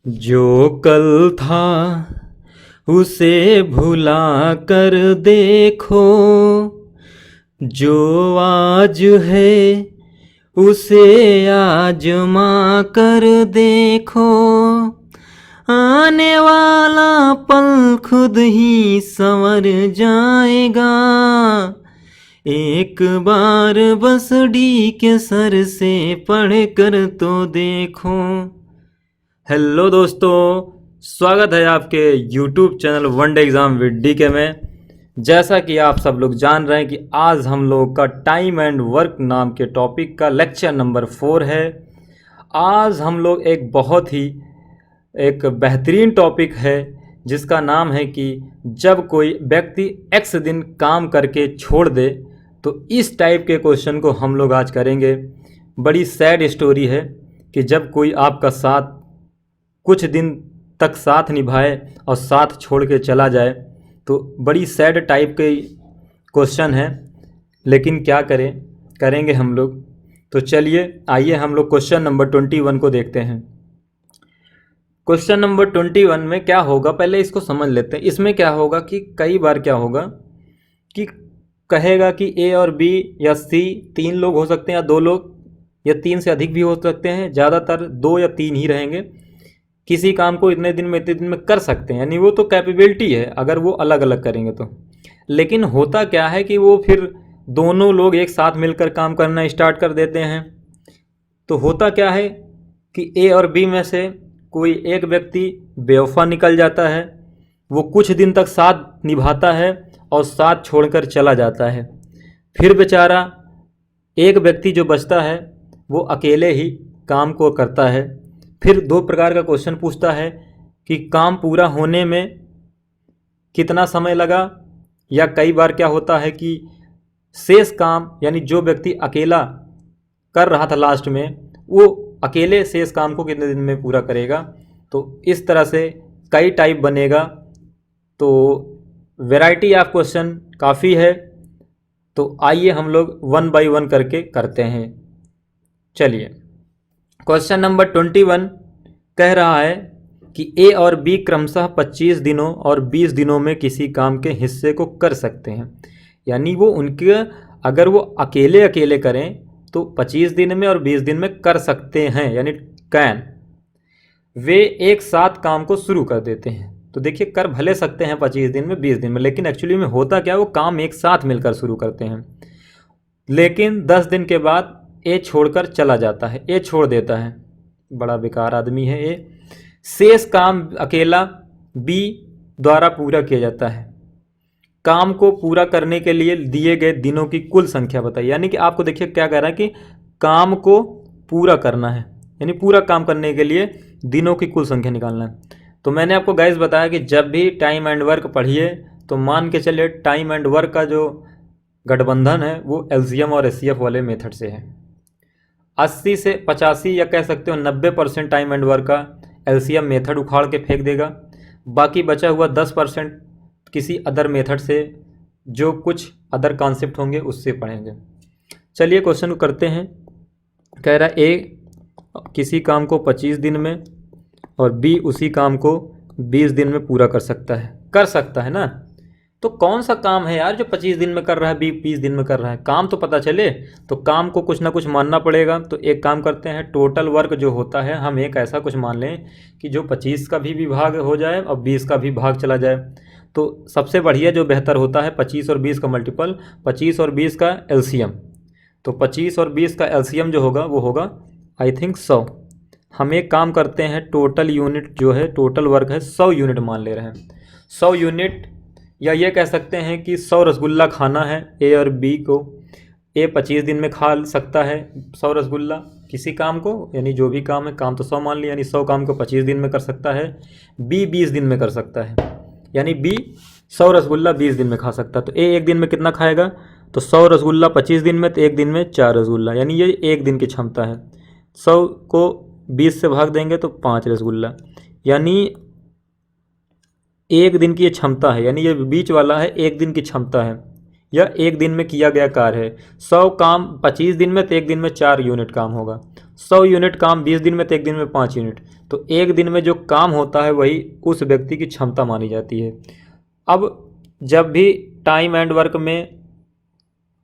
जो कल था उसे भुला कर देखो, जो आज है उसे आजमा कर देखो। आने वाला पल खुद ही संवर जाएगा, एक बार बस डी के सर से पढ़ कर तो देखो। हेलो दोस्तों, स्वागत है आपके YouTube channel one day exam with D के में। जैसा कि आप सब लोग जान रहे हैं कि आज हम लोग का टाइम एंड वर्क नाम के टॉपिक का लेक्चर नंबर 4 है। आज हम लोग एक बेहतरीन टॉपिक है जिसका नाम है कि जब कोई व्यक्ति एक्स दिन काम करके छोड़ दे, तो इस टाइप के क्वेश्चन को हम लोग आज करेंगे। बड़ी सैड स्टोरी है कि जब कोई आपका साथ कुछ दिन तक साथ निभाए और साथ छोड़ के चला जाए, तो बड़ी सैड टाइप के क्वेश्चन है, लेकिन क्या करेंगे हम लोग। तो चलिए आइए हम लोग क्वेश्चन नंबर 21 को देखते हैं। क्वेश्चन नंबर 21 में क्या होगा, पहले इसको समझ लेते हैं। इसमें क्या होगा कि कई बार क्या होगा कि कहेगा कि ए और बी या सी 3 लोग हो सकते हैं या 2 लोग या 3 से अधिक भी हो सकते हैं, ज़्यादातर 2 या 3 ही रहेंगे। किसी काम को इतने दिन में कर सकते हैं, यानी वो तो कैपेबिलिटी है अगर वो अलग अलग करेंगे तो। लेकिन होता क्या है कि वो फिर दोनों लोग एक साथ मिलकर काम करना स्टार्ट कर देते हैं। तो होता क्या है कि ए और बी में से कोई एक व्यक्ति बेवफा निकल जाता है, वो कुछ दिन तक साथ निभाता है और साथ छोड़कर चला जाता है। फिर बेचारा एक व्यक्ति जो बचता है वो अकेले ही काम को करता है। फिर 2 प्रकार का क्वेश्चन पूछता है कि काम पूरा होने में कितना समय लगा, या कई बार क्या होता है कि शेष काम, यानी जो व्यक्ति अकेला कर रहा था लास्ट में, वो अकेले शेष काम को कितने दिन में पूरा करेगा। तो इस तरह से कई टाइप बनेगा। तो वैरायटी ऑफ क्वेश्चन काफ़ी है। तो आइए हम लोग 1 बाय 1 करके करते हैं। चलिए, क्वेश्चन नंबर 21 कह रहा है कि ए और बी क्रमशः 25 दिनों और 20 दिनों में किसी काम के हिस्से को कर सकते हैं। यानी वो उनके, अगर वो अकेले अकेले करें तो 25 दिन में और 20 दिन में कर सकते हैं, यानी कैन। वे एक साथ काम को शुरू कर देते हैं। तो देखिए, कर भले सकते हैं 25 दिन में 20 दिन में, लेकिन एक्चुअली में होता क्या है, वो काम एक साथ मिलकर शुरू करते हैं। लेकिन 10 दिन के बाद ए छोड़कर चला जाता है, ए छोड़ देता है, बड़ा बेकार आदमी है ए। शेष काम अकेला बी द्वारा पूरा किया जाता है। काम को पूरा करने के लिए दिए गए दिनों की कुल संख्या बताइए। यानी कि आपको देखिए क्या कह रहा है कि काम को पूरा करना है, यानी पूरा काम करने के लिए दिनों की कुल संख्या निकालना है। तो मैंने आपको गाइस बताया कि जब भी टाइम एंड वर्क पढ़िए तो मान के चलिए टाइम एंड वर्क का जो गठबंधन है वो एलसीएम और एचसीएफ वाले मेथड से है। 80 से 85 या कह सकते हो 90% टाइम एंड वर्क का एलसीएम मेथड उखाड़ के फेंक देगा। बाकी बचा हुआ 10% किसी अदर मेथड से, जो कुछ अदर कॉन्सेप्ट होंगे उससे पढ़ेंगे। चलिए क्वेश्चन को करते हैं। कह रहा है ए किसी काम को 25 दिन में और बी उसी काम को 20 दिन में पूरा कर सकता है ना। तो कौन सा काम है यार जो 25 दिन में कर रहा है, बी 20 दिन में कर रहा है, काम तो पता चले। तो काम को कुछ ना कुछ मानना पड़ेगा। तो एक काम करते हैं, टोटल वर्क जो होता है हम एक ऐसा कुछ मान लें कि जो 25 का भी भाग हो जाए और 20 का भी भाग चला जाए। तो सबसे बढ़िया जो बेहतर होता है 25 और 20 का मल्टीपल, 25 और 20 का एलसीएम। तो 25 और 20 का एलसीएम जो होगा वो होगा आई थिंक 100। हम एक काम करते हैं, टोटल यूनिट जो है, टोटल वर्क है 100 यूनिट मान ले रहे हैं। 100 यूनिट, या ये कह सकते हैं कि 100 रसगुल्ला खाना है ए और बी को। ए 25 दिन में खा सकता है 100 रसगुल्ला किसी काम को, यानी जो भी काम है, काम तो 100 मान लिया, यानी 100 काम को 25 दिन में कर सकता है। बी 20 दिन में कर सकता है, यानी बी 100 रसगुल्ला 20 दिन में खा सकता है। तो ए एक दिन में कितना खाएगा, तो 100 रसगुल्ला 25 दिन में, तो एक दिन में 4 रसगुल्ला, यानी ये एक दिन की क्षमता है। 100 को 20 से भाग देंगे तो 5 रसगुल्ला, यानी एक दिन की ये क्षमता है। यानी ये बीच वाला है एक दिन की क्षमता है, या एक दिन में किया गया कार्य है। 100 काम 25 दिन में, तो एक दिन में 4 यूनिट काम होगा। 100 यूनिट काम 20 दिन में, तो एक दिन में 5 यूनिट, तो एक दिन में जो काम होता है वही उस व्यक्ति की क्षमता मानी जाती है। अब जब भी टाइम एंड वर्क में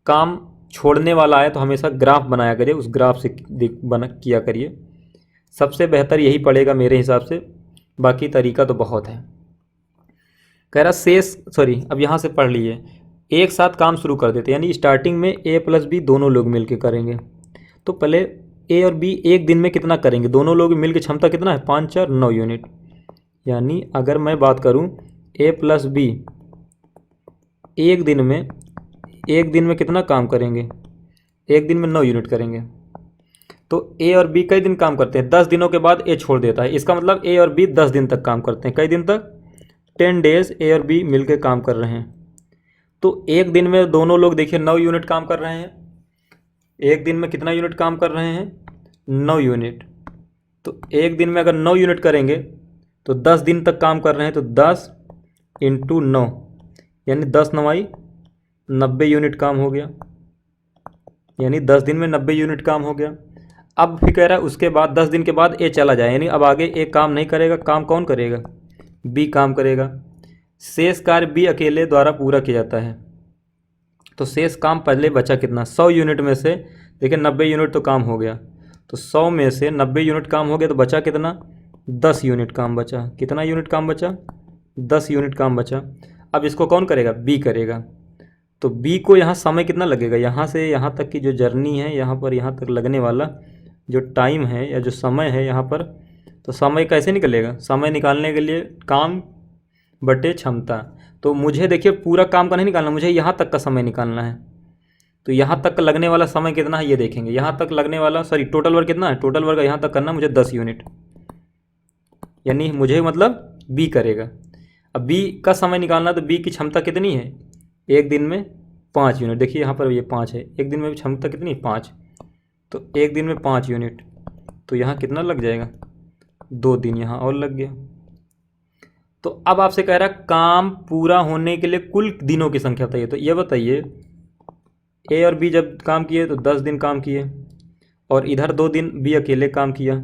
काम छोड़ने वाला है तो हमेशा ग्राफ बनाया करिए, उस ग्राफ से बना किया करिए, सबसे बेहतर यही पड़ेगा मेरे हिसाब से। बाकी तरीका तो बहुत है। कह रहा अब यहाँ से पढ़ लीजिए, एक साथ काम शुरू कर देते, यानी स्टार्टिंग में ए प्लस बी दोनों लोग मिलके करेंगे। तो पहले ए और बी एक दिन में कितना करेंगे, दोनों लोग मिलकर क्षमता कितना है, 5 4 9 यूनिट। यानी अगर मैं बात करूं ए प्लस बी एक दिन में कितना काम करेंगे, एक दिन में 9 यूनिट करेंगे। तो ए और बी कई दिन काम करते हैं, 10 दिनों के बाद ए छोड़ देता है, इसका मतलब ए और बी 10 दिन तक काम करते हैं। कई दिन तक, 10 डेज ए और बी मिलकर काम कर रहे हैं। तो एक दिन में दोनों लोग देखिए 9 यूनिट काम कर रहे हैं। एक दिन में कितना यूनिट काम कर रहे हैं, 9 यूनिट। तो एक दिन में अगर 9 यूनिट करेंगे तो 10 दिन तक काम कर रहे हैं, तो 10 × 9 यानी 10 9 90 यूनिट काम हो गया। यानी 10 दिन में 90 यूनिट काम हो गया। अब फिर कह रहा है उसके बाद 10 दिन के बाद ए चला जाए, यानी अब आगे ए काम नहीं करेगा, काम कौन करेगा, बी काम करेगा। शेष कार्य बी अकेले द्वारा पूरा किया जाता है। तो शेष काम पहले बचा कितना, 100 यूनिट में से देखिए 90 यूनिट तो काम हो गया, तो 100 में से 90 यूनिट काम हो गया, तो बचा कितना, 10 यूनिट काम बचा। कितना यूनिट काम बचा, 10 यूनिट काम बचा। अब इसको कौन करेगा, बी करेगा। तो बी को यहाँ समय कितना लगेगा, यहाँ से यहाँ तक की जो जर्नी है, यहाँ पर यहाँ तक लगने वाला जो टाइम है या जो समय है यहाँ पर, तो समय कैसे निकलेगा, समय निकालने के लिए काम बटे क्षमता। तो मुझे देखिए पूरा काम का नहीं निकालना, मुझे यहाँ तक का समय निकालना है। तो यहाँ तक लगने वाला समय कितना है ये देखेंगे, यहाँ तक लगने वाला टोटल वर्क कितना है, टोटल वर्क यहाँ तक करना मुझे 10 यूनिट, यानी मुझे मतलब बी करेगा। अब बी का समय निकालना, तो बी की क्षमता कितनी है, एक दिन में 5 यूनिट। देखिए यहाँ पर ये 5 है, एक दिन में क्षमता कितनी, 5, तो एक दिन में 5 यूनिट, तो यहाँ कितना लग जाएगा, 2 दिन यहाँ और लग गया। तो अब आपसे कह रहा है काम पूरा होने के लिए कुल दिनों की संख्या बताइए। तो ये बताइए ए और बी जब काम किए तो 10 दिन काम किए, और इधर 2 दिन बी अकेले काम किया,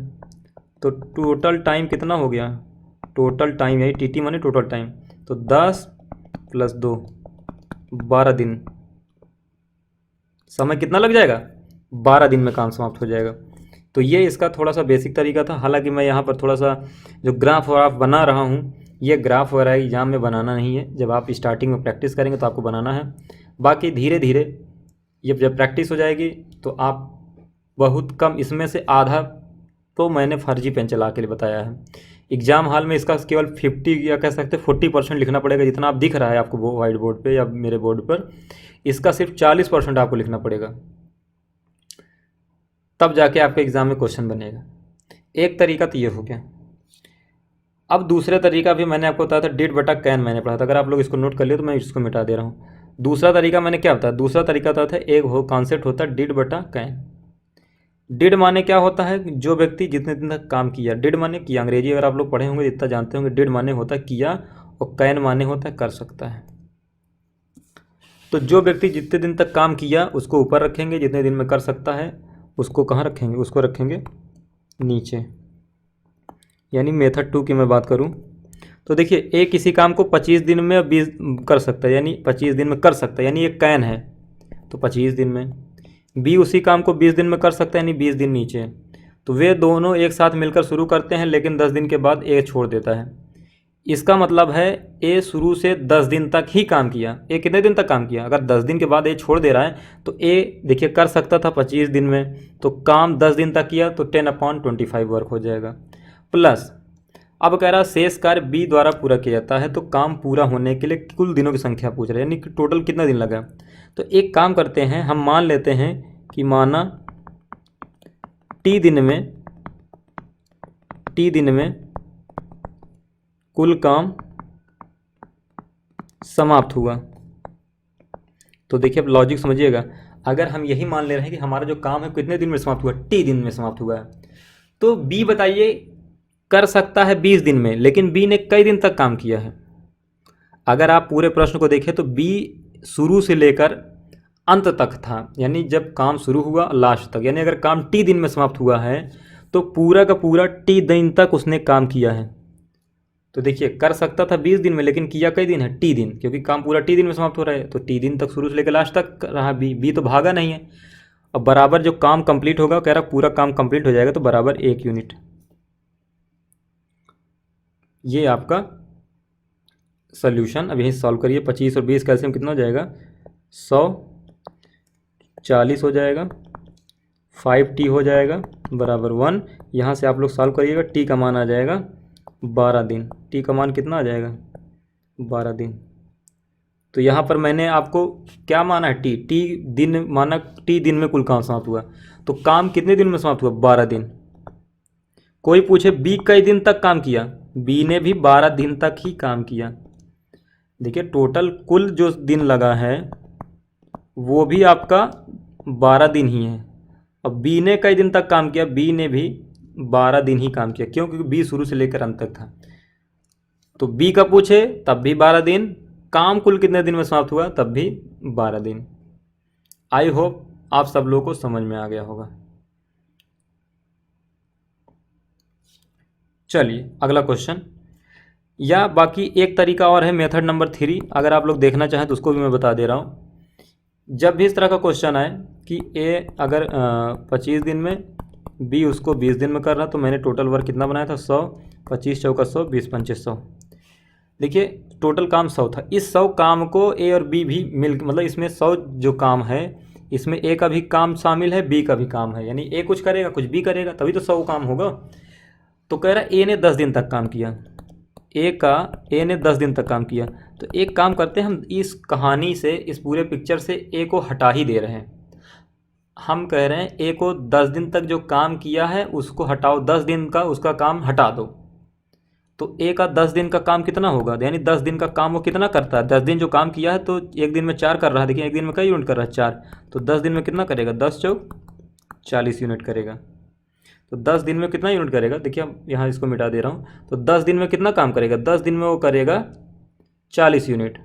तो टोटल टाइम कितना हो गया, टोटल टाइम यही टीटी माने टोटल टाइम, तो 10 + 2 12 दिन। समय कितना लग जाएगा, 12 दिन में काम समाप्त हो जाएगा। तो ये इसका थोड़ा सा बेसिक तरीका था। हालांकि मैं यहाँ पर थोड़ा सा जो ग्राफ व्राफ बना रहा हूँ, ये ग्राफ वगैरह एग्जाम में बनाना नहीं है, जब आप स्टार्टिंग में प्रैक्टिस करेंगे तो आपको बनाना है। बाकी धीरे धीरे ये जब प्रैक्टिस हो जाएगी तो आप बहुत कम, इसमें से आधा तो मैंने फर्जी पेन चला के लिए बताया है। एग्ज़ाम हॉल में इसका केवल 50 या कह सकते 40% लिखना पड़ेगा, जितना आप दिख रहा है आपको वो वाइट बोर्ड पे या मेरे बोर्ड पर, इसका सिर्फ 40% आपको लिखना पड़ेगा, तब जाके आपके एग्ज़ाम में क्वेश्चन बनेगा। एक तरीका तो ये हो गया। अब दूसरा तरीका भी मैंने आपको बताया था, डिड बटा कैन मैंने पढ़ा था, अगर आप लोग इसको नोट कर लिए तो मैं इसको मिटा दे रहा हूँ। दूसरा तरीका मैंने क्या बताया, दूसरा तरीका था एक हो कॉन्सेप्ट होता है डिड बटा कैन। डिड माने क्या होता है, जो व्यक्ति जितने दिन तक काम किया, डिड माने किया, अंग्रेजी अगर आप लोग पढ़े होंगे जितना जानते होंगे, डिड माने होता है किया, और कैन माने होता है कर सकता है। तो जो व्यक्ति जितने दिन तक काम किया उसको ऊपर रखेंगे, जितने दिन में कर सकता है उसको कहाँ रखेंगे, उसको रखेंगे नीचे। यानी मेथड 2 की मैं बात करूं तो देखिए ए किसी काम को 25 दिन में 20 कर सकता है, यानी 25 दिन में कर सकता है, यानी ये कैन है तो 25 दिन में। बी उसी काम को 20 दिन में कर सकता है, यानी 20 दिन नीचे। तो वे दोनों एक साथ मिलकर शुरू करते हैं, लेकिन 10 दिन के बाद ए छोड़ देता है। इसका मतलब है ए शुरू से 10 दिन तक ही काम किया। ए कितने दिन तक काम किया, अगर 10 दिन के बाद ए छोड़ दे रहा है तो ए देखिए कर सकता था 25 दिन में, तो काम 10 दिन तक किया तो 10/25 वर्क हो जाएगा। प्लस अब कह रहा शेष कार्य बी द्वारा पूरा किया जाता है, तो काम पूरा होने के लिए कुल दिनों की संख्या पूछ रहे हैं, यानी कि टोटल कितना दिन लगा। तो एक काम करते हैं, हम मान लेते हैं कि माना टी दिन में कुल काम समाप्त हुआ। तो देखिए अब लॉजिक समझिएगा, अगर हम यही मान ले रहे हैं कि हमारा जो काम है कितने दिन में समाप्त हुआ, टी दिन में समाप्त हुआ है, तो बी बताइए कर सकता है 20 दिन में, लेकिन बी ने कई दिन तक काम किया है। अगर आप पूरे प्रश्न को देखें तो बी शुरू से लेकर अंत तक था, यानी जब काम शुरू हुआ लास्ट तक, यानी अगर काम टी दिन में समाप्त हुआ है तो पूरा का पूरा टी दिन तक उसने काम किया है। तो देखिए कर सकता था 20 दिन में, लेकिन किया कई दिन है, टी दिन, क्योंकि काम पूरा टी दिन में समाप्त हो रहा है तो टी दिन तक शुरू से लेकर लास्ट तक रहा। बी तो भागा नहीं है। अब बराबर जो काम कंप्लीट होगा, कह रहा पूरा काम कंप्लीट हो जाएगा तो बराबर 1 यूनिट। ये आपका सोल्यूशन। अब यही सॉल्व करिए। 25 और 20 कैल्शियम कितना हो जाएगा? 100, 40 हो जाएगा, 5t हो जाएगा बराबर 1। यहाँ से आप लोग सॉल्व करिएगा, टी का मान आ जाएगा 12 दिन। टी का मान कितना आ जाएगा? 12 दिन। तो यहाँ पर मैंने आपको क्या माना है? टी दिन माना, टी दिन में कुल काम समाप्त हुआ। तो काम कितने दिन में समाप्त हुआ? 12 दिन। कोई पूछे बी कई दिन तक काम किया, बी ने भी 12 दिन तक ही काम किया। देखिए टोटल कुल जो दिन लगा है वो भी आपका 12 दिन ही है। अब बी ने कई दिन तक काम किया? बी ने भी 12 दिन ही काम किया। क्यों? क्योंकि बी शुरू से लेकर अंत तक था। तो बी का पूछे तब भी 12 दिन, काम कुल कितने दिन में समाप्त हुआ तब भी 12 दिन। आई होप आप सब लोगों को समझ में आ गया होगा। चलिए अगला क्वेश्चन, या बाकी एक तरीका और है, मेथड नंबर 3, अगर आप लोग देखना चाहें तो उसको भी मैं बता दे रहा हूँ। जब भी इस तरह का क्वेश्चन आए कि ए अगर 25 दिन में, बी उसको 20 दिन में कर रहा, तो मैंने टोटल वर्क कितना बनाया था? 100, 25 चौका 100, 20 पंचे 100। देखिए टोटल काम 100 था। इस 100 काम को ए और बी भी मिल, मतलब इसमें 100 जो काम है इसमें ए का भी काम शामिल है, बी का भी काम है, यानी ए कुछ करेगा कुछ बी करेगा तभी तो 100 काम होगा। तो कह रहा है ए ने 10 दिन तक काम किया, ए ने 10 दिन तक काम किया। तो एक काम करते हैं, हम इस कहानी से, इस पूरे पिक्चर से ए को हटा ही दे रहे हैं। हम कह रहे हैं ए को 10 दिन तक जो काम किया है उसको हटाओ, 10 दिन का उसका काम हटा दो। तो ए का 10 दिन का काम कितना होगा? यानी 10 दिन का काम वो कितना करता है? 10 दिन जो काम किया है तो एक दिन में 4 कर रहा है। देखिए एक दिन में कई यूनिट कर रहा है? 4। तो 10 दिन में कितना करेगा? 10 चौक 40 यूनिट करेगा। तो 10 दिन में कितना यूनिट करेगा? देखिए हम यहाँ इसको मिटा दे रहा हूँ। तो 10 दिन में कितना काम करेगा? 10 दिन में वो करेगा 40 यूनिट।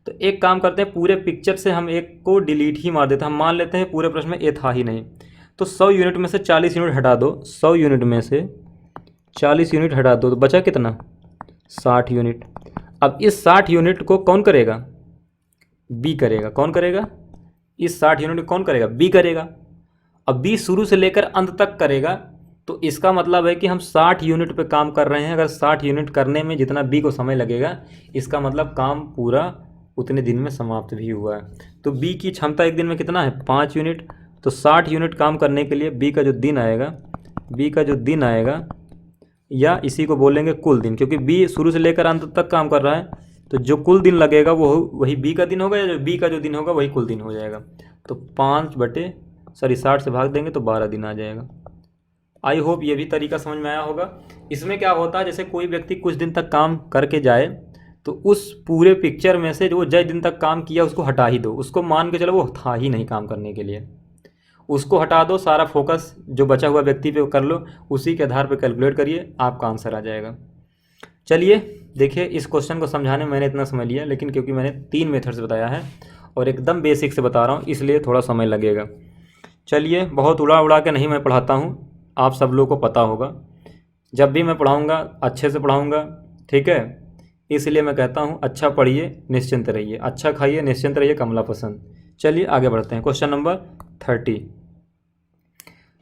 तो एक काम करते हैं, पूरे पिक्चर से हम एक को डिलीट ही मार देते हैं। हम मान लेते हैं पूरे प्रश्न में ए था ही नहीं। तो 100 यूनिट में से 40 यूनिट हटा दो, 100 यूनिट में से 40 यूनिट हटा दो तो बचा कितना? 60 यूनिट। अब इस 60 यूनिट को कौन करेगा? बी करेगा। कौन करेगा? इस 60 यूनिट को कौन करेगा? बी करेगा। अब बी शुरू से लेकर अंत तक करेगा, तो इसका मतलब है कि हम 60 यूनिट पे काम कर रहे हैं। अगर 60 यूनिट करने में जितना बी को समय लगेगा, इसका मतलब काम पूरा उतने दिन में समाप्त भी हुआ है। तो बी की क्षमता एक दिन में कितना है? 5 यूनिट। तो 60 यूनिट काम करने के लिए बी का जो दिन आएगा, या इसी को बोलेंगे कुल दिन, क्योंकि बी शुरू से लेकर अंत तक काम कर रहा है, तो जो कुल दिन लगेगा वो वही बी का दिन होगा, या जो बी का जो दिन होगा वही कुल दिन हो जाएगा। तो 60 से भाग देंगे तो 12 दिन आ जाएगा। आई होप ये भी तरीका समझ में आया होगा। इसमें क्या होता है, जैसे कोई व्यक्ति कुछ दिन तक काम करके जाए तो उस पूरे पिक्चर में से जो जिस दिन तक काम किया उसको हटा ही दो। उसको मान के चलो वो था ही नहीं काम करने के लिए, उसको हटा दो। सारा फोकस जो बचा हुआ व्यक्ति पे कर लो, उसी के आधार पर कैलकुलेट करिए, आपका आंसर आ जाएगा। चलिए देखिए, इस क्वेश्चन को समझाने में मैंने इतना समय लिया, लेकिन क्योंकि मैंने 3 मेथड्स बताया है और एकदम बेसिक से बता रहा हूँ, इसलिए थोड़ा समय लगेगा। चलिए, बहुत उड़ा उड़ा के नहीं मैं पढ़ाता हूँ, आप सब लोगों को पता होगा। जब भी मैं पढ़ाऊँगा अच्छे से पढ़ाऊँगा, ठीक है? इसलिए मैं कहता हूँ अच्छा पढ़िए, निश्चिंत रहिए, अच्छा खाइए, निश्चिंत रहिए, कमला पसंद। चलिए आगे बढ़ते हैं। क्वेश्चन नंबर 30,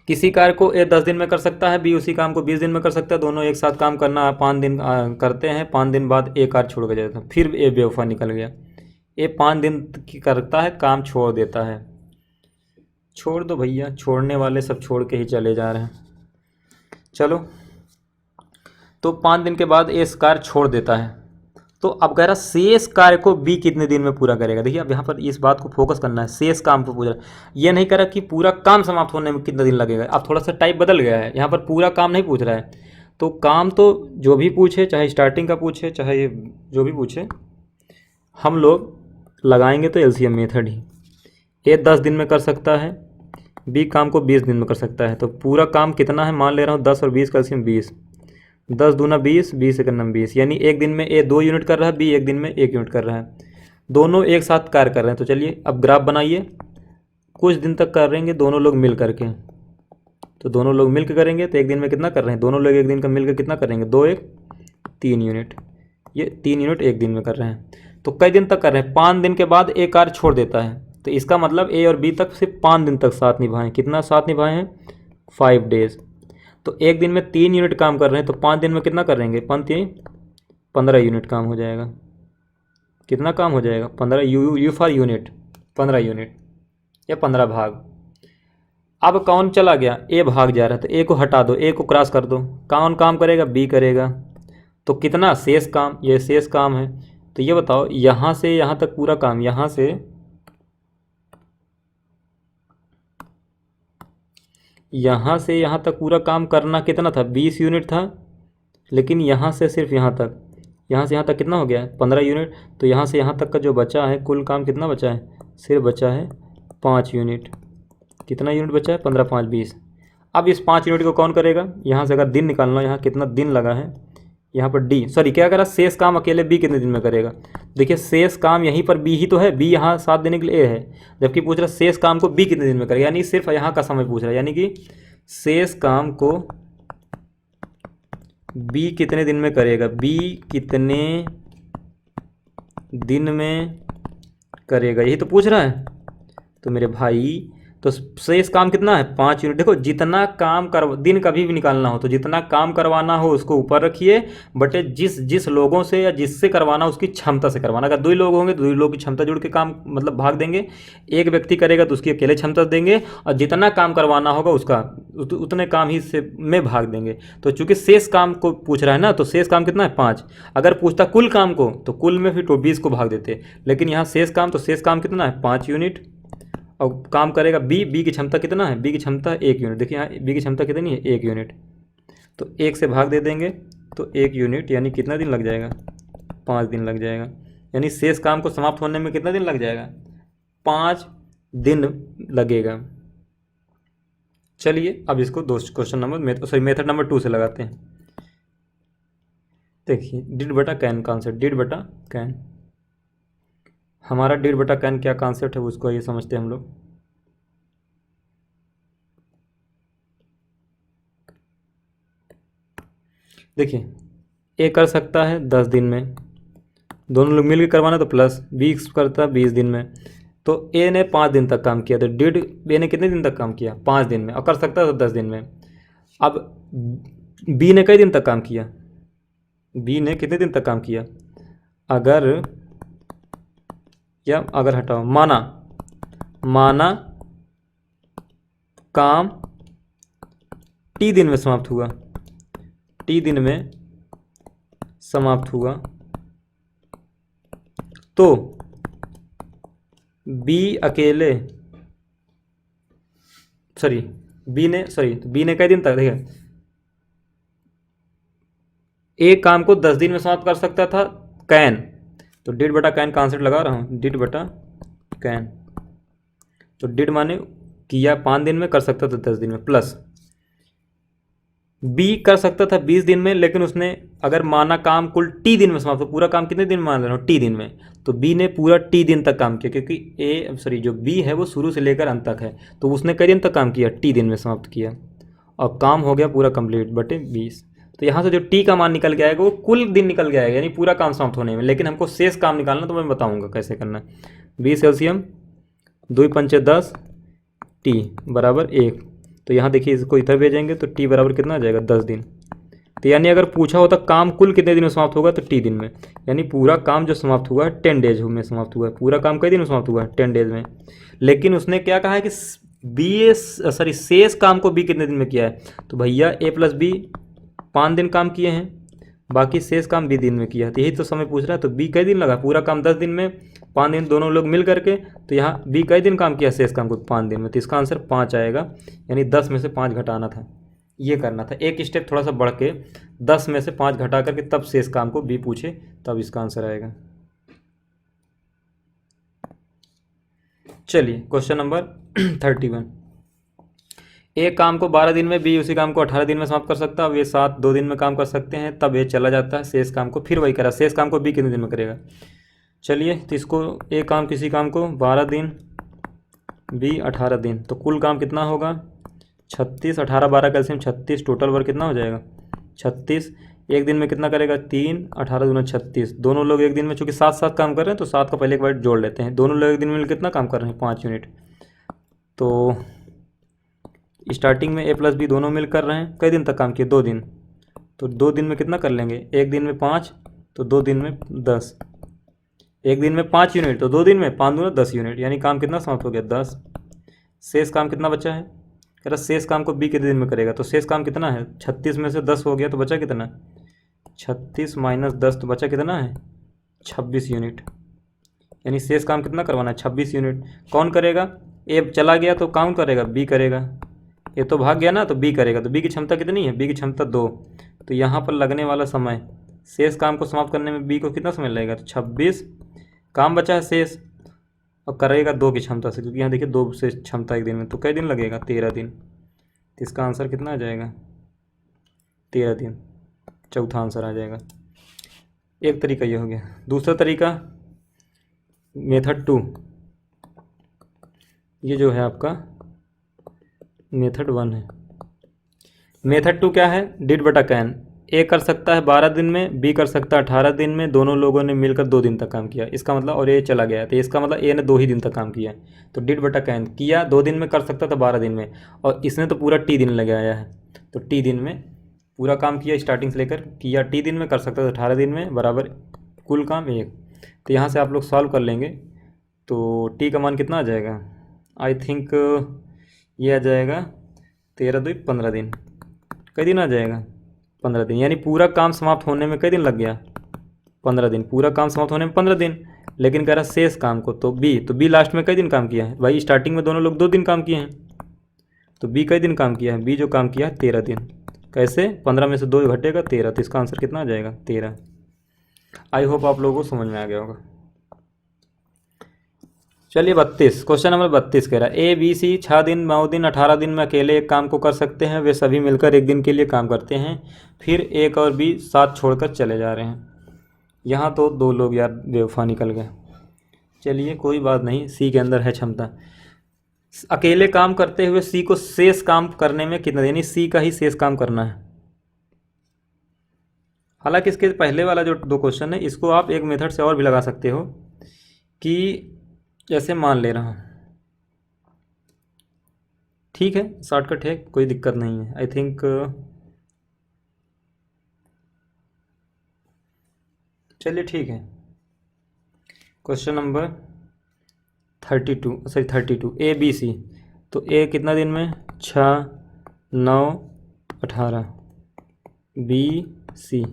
किसी कार्य को ए 10 दिन में कर सकता है, बी उसी काम को 20 दिन में कर सकता है। दोनों एक साथ काम करना 5 दिन करते हैं। 5 दिन बाद ए कार्य छोड़ के जाता है। फिर ए बेवफा निकल गया। ए 5 दिन की करता है, काम छोड़ देता है। छोड़ दो भैया, छोड़ने वाले सब छोड़ के ही चले जा रहे हैं। चलो, तो 5 दिन के बाद ए कार्य छोड़ देता है। तो अब कह रहा शेष कार्य को बी कितने दिन में पूरा करेगा। देखिए अब यहाँ पर इस बात को फोकस करना है, शेष काम को पूरा। ये नहीं कह रहा कि पूरा काम समाप्त होने में कितना दिन लगेगा। अब थोड़ा सा टाइप बदल गया है, यहाँ पर पूरा काम नहीं पूछ रहा है। तो काम तो जो भी पूछे, चाहे स्टार्टिंग का पूछे चाहे जो भी पूछे, हम लोग लगाएंगे तो एलसीएम मेथड ही। ए 10 दिन में कर सकता है, बी काम को 20 दिन में कर सकता है। तो पूरा काम कितना है, मान ले रहा हूँ 10 और 20 का एलसीएम 20। 10 दूना 20, 20 एक नम 20, यानी एक दिन में ए 2 यूनिट कर रहा है, बी एक दिन में 1 यूनिट कर रहा है। दोनों एक साथ कार्य कर रहे हैं। तो चलिए अब ग्राफ बनाइए। कुछ दिन तक करेंगे दोनों लोग मिल करके, तो दोनों लोग मिल के करेंगे तो एक दिन में कितना कर रहे हैं, दोनों लोग एक दिन का मिल के कितना करेंगे, 2 1 3 यूनिट, ये 3 यूनिट एक दिन में कर रहे हैं। तो कई दिन तक कर रहे हैं, 5 दिन के बाद एक कार्य छोड़ देता है, तो इसका मतलब ए और बी तक सिर्फ 5 दिन तक साथ निभाएं। कितना साथ निभाए हैं, 5 डेज। तो एक दिन में 3 यूनिट काम कर रहे हैं, तो 5 दिन में कितना करेंगे, 15 यूनिट काम हो जाएगा। कितना काम हो जाएगा, 15 यू फॉर यूनिट, 15 यूनिट या 15 भाग। अब कौन चला गया, ए भाग जा रहा है, तो ए को हटा दो, ए को क्रॉस कर दो। कौन काम करेगा, बी करेगा। तो कितना शेष काम, ये शेष काम है। तो ये बताओ यहाँ से यहाँ तक पूरा काम, यहाँ से यहाँ तक पूरा काम करना कितना था, 20 यूनिट था, लेकिन यहाँ से सिर्फ यहाँ तक, यहाँ से यहाँ तक कितना हो गया है, 15 यूनिट। तो यहाँ से यहाँ तक का जो बचा है कुल काम कितना बचा है, सिर्फ बचा है 5 यूनिट। कितना यूनिट बचा है, 15 5 20। अब इस 5 यूनिट को कौन करेगा, यहाँ से अगर दिन निकालना, यहाँ कितना दिन लगा है, यहाँ पर डी सॉरी क्या करा, शेष काम अकेले बी कितने दिन में करेगा। देखिए शेष काम यहीं पर बी ही तो है, बी यहाँ साथ देने के लिए ए है, जबकि पूछ रहा शेष काम को बी कितने दिन में करेगा, यानी सिर्फ यहाँ का समय पूछ रहा है, यानी कि शेष काम को बी कितने दिन में करेगा, बी कितने दिन में करेगा, यही तो पूछ रहा है। तो मेरे भाई तो शेष काम कितना है, 5 यूनिट। देखो जितना काम दिन कभी भी निकालना हो तो जितना काम करवाना हो उसको ऊपर रखिए, बटे जिस लोगों से या जिससे करवाना उसकी क्षमता से करवाना। अगर 2 लोग होंगे तो 2 लोगों की क्षमता जुड़ के काम मतलब भाग देंगे, एक व्यक्ति करेगा तो उसकी अकेले क्षमता देंगे, और जितना काम करवाना होगा उसका उतने काम ही से में भाग देंगे। तो चूंकि शेष काम को पूछ रहा है ना, तो शेष काम कितना है 5। अगर पूछता कुल काम को तो कुल में फिर तो 20 को भाग देते, लेकिन यहाँ शेष काम, तो शेष काम कितना है 5 यूनिट। और काम करेगा बी की क्षमता कितना है, बी की क्षमता 1 यूनिट। देखिए यहाँ बी की क्षमता कितनी है, 1 यूनिट। तो 1 से भाग दे देंगे तो 1 यूनिट, यानी कितना दिन लग जाएगा, 5 दिन लग जाएगा। यानी शेष काम को समाप्त होने में कितना दिन लग जाएगा, 5 दिन लगेगा। चलिए अब इसको क्वेश्चन नंबर मेथड नंबर 2 से लगाते हैं। देखिए डिड बटा कैन कॉन्सेप्ट, डिड बटा कैन, हमारा डिड बटा कैन क्या कॉन्सेप्ट है उसको ये समझते हैं हम लोग। देखिए ए कर सकता है 10 दिन में, दोनों लोग मिलकर करवाना तो प्लस, बी करता है 20 दिन में। तो ए ने 5 दिन तक काम किया, तो डिड ए ने कितने दिन तक काम किया, 5 दिन में, और कर सकता है तो 10 दिन में। अब बी ने कई दिन तक काम किया, बी ने कितने दिन तक काम किया, अगर हटाओ, माना काम टी दिन में समाप्त हुआ, टी दिन में समाप्त हुआ, तो बी अकेले बी ने कई दिन तक, देखिए एक काम को 10 दिन में समाप्त कर सकता था कैन, तो डिड बटा कैन कॉन्सेप्ट लगा रहा हूँ, डिड बटा कैन। तो डिड माने किया 5 दिन में, कर सकता था 10 दिन में, प्लस बी कर सकता था 20 दिन में, लेकिन उसने अगर माना काम कुल टी दिन में समाप्त, तो पूरा काम कितने दिन में मान रहा हूँ, टी दिन में, तो बी ने पूरा टी दिन तक काम किया, क्योंकि जो बी है वो शुरू से लेकर अंत तक है, तो उसने कई दिन तक काम किया, टी दिन में समाप्त किया, और काम हो गया पूरा कंप्लीट बटे 20। तो यहाँ से जो टी का मान निकल के आएगा वो कुल दिन निकल के आएगा, यानी पूरा काम समाप्त होने में। लेकिन हमको शेष काम निकालना, तो मैं बताऊंगा कैसे करना है। 20 एलसीएम 2 पंचे 10, टी बराबर 1। तो यहाँ देखिए इसको इधर भेजेंगे तो टी बराबर कितना आ जाएगा, 10 दिन। तो यानी अगर पूछा होता काम कुल कितने दिन में समाप्त होगा, तो टी दिन में, यानी पूरा काम जो समाप्त हुआ है 10 डेज में समाप्त हुआ है। पूरा काम कई दिन में समाप्त हुआ है, 10 डेज में। लेकिन उसने क्या कहा है कि शेष काम को बी कितने दिन में किया है, तो भैया ए प्लस बी 5 दिन काम किए हैं, बाकी शेष काम बी दिन में किया है। तो यही तो समय पूछ रहा है, तो बी कई दिन लगा, पूरा काम 10 दिन में, 5 दिन दोनों लोग मिल करके, तो यहाँ बी कई दिन काम किया, शेष काम को 5 दिन में। तो इसका आंसर 5 आएगा, यानी 10 में से 5 घटाना था, ये करना था। एक स्टेप थोड़ा सा बढ़ के 10 में से 5 घटा करके तब शेष काम को बी पूछे, तब इसका आंसर आएगा। चलिए क्वेश्चन नंबर 31। एक काम को 12 दिन में, बी उसी काम को 18 दिन में समाप्त कर सकता है। अब ये 2 दिन में काम कर सकते हैं, तब ये चला जाता है शेष काम को, फिर वही करा, शेष काम को बी कितने दिन में करेगा। चलिए तो इसको एक काम किसी काम को 12 दिन बी 18 दिन। तो कुल काम कितना होगा 36, 18 12 कैल्शियम 36, टोटल वर्क कितना हो जाएगा 36। एक दिन में कितना करेगा 3, 18 दूना 36। दोनों लोग एक दिन में चूंकि साथ साथ काम कर रहे हैं तो 7 का पहले एक बार जोड़ लेते हैं। दोनों लोग एक दिन में कितना काम कर रहे हैं 5 यूनिट। तो स्टार्टिंग में ए प्लस बी दोनों मिल कर रहे हैं, कई दिन तक काम किए 2 दिन। तो 2 दिन में कितना कर लेंगे, एक दिन में 5 तो 2 दिन में 10। एक दिन में 5 यूनिट तो 2 दिन में 5 दूना 10 यूनिट, यानी काम कितना समाप्त हो गया 10। शेष काम कितना बचा है, कह रहा शेष काम को बी के दिन में करेगा। तो शेष काम कितना है 36 में से 10 हो गया तो बचा कितना 36 माइनस 10 तो बचा कितना है 26 यूनिट। यानी शेष काम कितना करवाना है 26 यूनिट। कौन करेगा, ए चला गया तो कौन करेगा बी करेगा। ये तो भाग गया ना तो बी करेगा। तो बी की क्षमता कितनी है, बी की क्षमता 2। तो यहाँ पर लगने वाला समय शेष काम को समाप्त करने में बी को कितना समय लगेगा तो 26 काम बचा है शेष, और करेगा 2 की क्षमता से, क्योंकि यहाँ देखिए 2 से क्षमता एक दिन में। तो कई दिन लगेगा 13 दिन। तो इसका आंसर कितना आ जाएगा 13 दिन, चौथा आंसर आ जाएगा। एक तरीका ये हो गया। दूसरा तरीका मेथड 2, ये जो है आपका मेथड 1 है। मेथड 2 क्या है, डिड बटा कैन। ए कर सकता है 12 दिन में, बी कर सकता है 18 दिन में, दोनों लोगों ने मिलकर 2 दिन तक काम किया। इसका मतलब, और ए चला गया तो इसका मतलब ए ने 2 ही दिन तक काम किया। तो डिड बटा कैन किया 2 दिन में, कर सकता था 12 दिन में, और इसने तो पूरा टी दिन लगाया है। तो टी दिन में पूरा काम किया, स्टार्टिंग से लेकर किया टी दिन में, कर सकता था 18 दिन में, बराबर कुल काम 1। तो यहाँ से आप लोग सॉल्व कर लेंगे तो टी का मान कितना आ जाएगा, आई थिंक ये आ जाएगा 13 2 15 दिन। कई दिन आ जाएगा 15 दिन, यानी पूरा काम समाप्त होने में कई दिन लग गया 15 दिन। पूरा काम समाप्त होने में 15 दिन, लेकिन कह रहा शेष काम को। तो बी लास्ट में कई दिन काम किया है भाई, स्टार्टिंग में दोनों लोग 2 दिन काम किए हैं, तो बी कई दिन काम किया है, बी जो काम किया है 13 दिन। कैसे, 15 में से 2 घटेगा 13, तो इसका आंसर कितना आ जाएगा 13। आई होप आप लोगों को समझ में आ गया होगा। चलिए 32, क्वेश्चन नंबर 32 कह रहा है ए बी सी 6 दिन 9 दिन 18 दिन में अकेले एक काम को कर सकते हैं। वे सभी मिलकर एक दिन के लिए काम करते हैं, फिर एक और बी साथ छोड़कर चले जा रहे हैं। यहाँ तो 2 लोग यार बेवफा निकल गए। चलिए कोई बात नहीं, सी के अंदर है क्षमता। अकेले काम करते हुए सी को शेष काम करने में कितना, यानी सी का ही शेष काम करना है। हालांकि इसके पहले वाला जो 2 क्वेश्चन है इसको आप एक मेथड से और भी लगा सकते हो, कि जैसे मान ले रहा हूँ, ठीक है शॉर्टकट है, कोई दिक्कत नहीं है। आई थिंक चलिए ठीक है। Question number 32 A B C. तो ए कितना दिन में 6 9 18, बी सी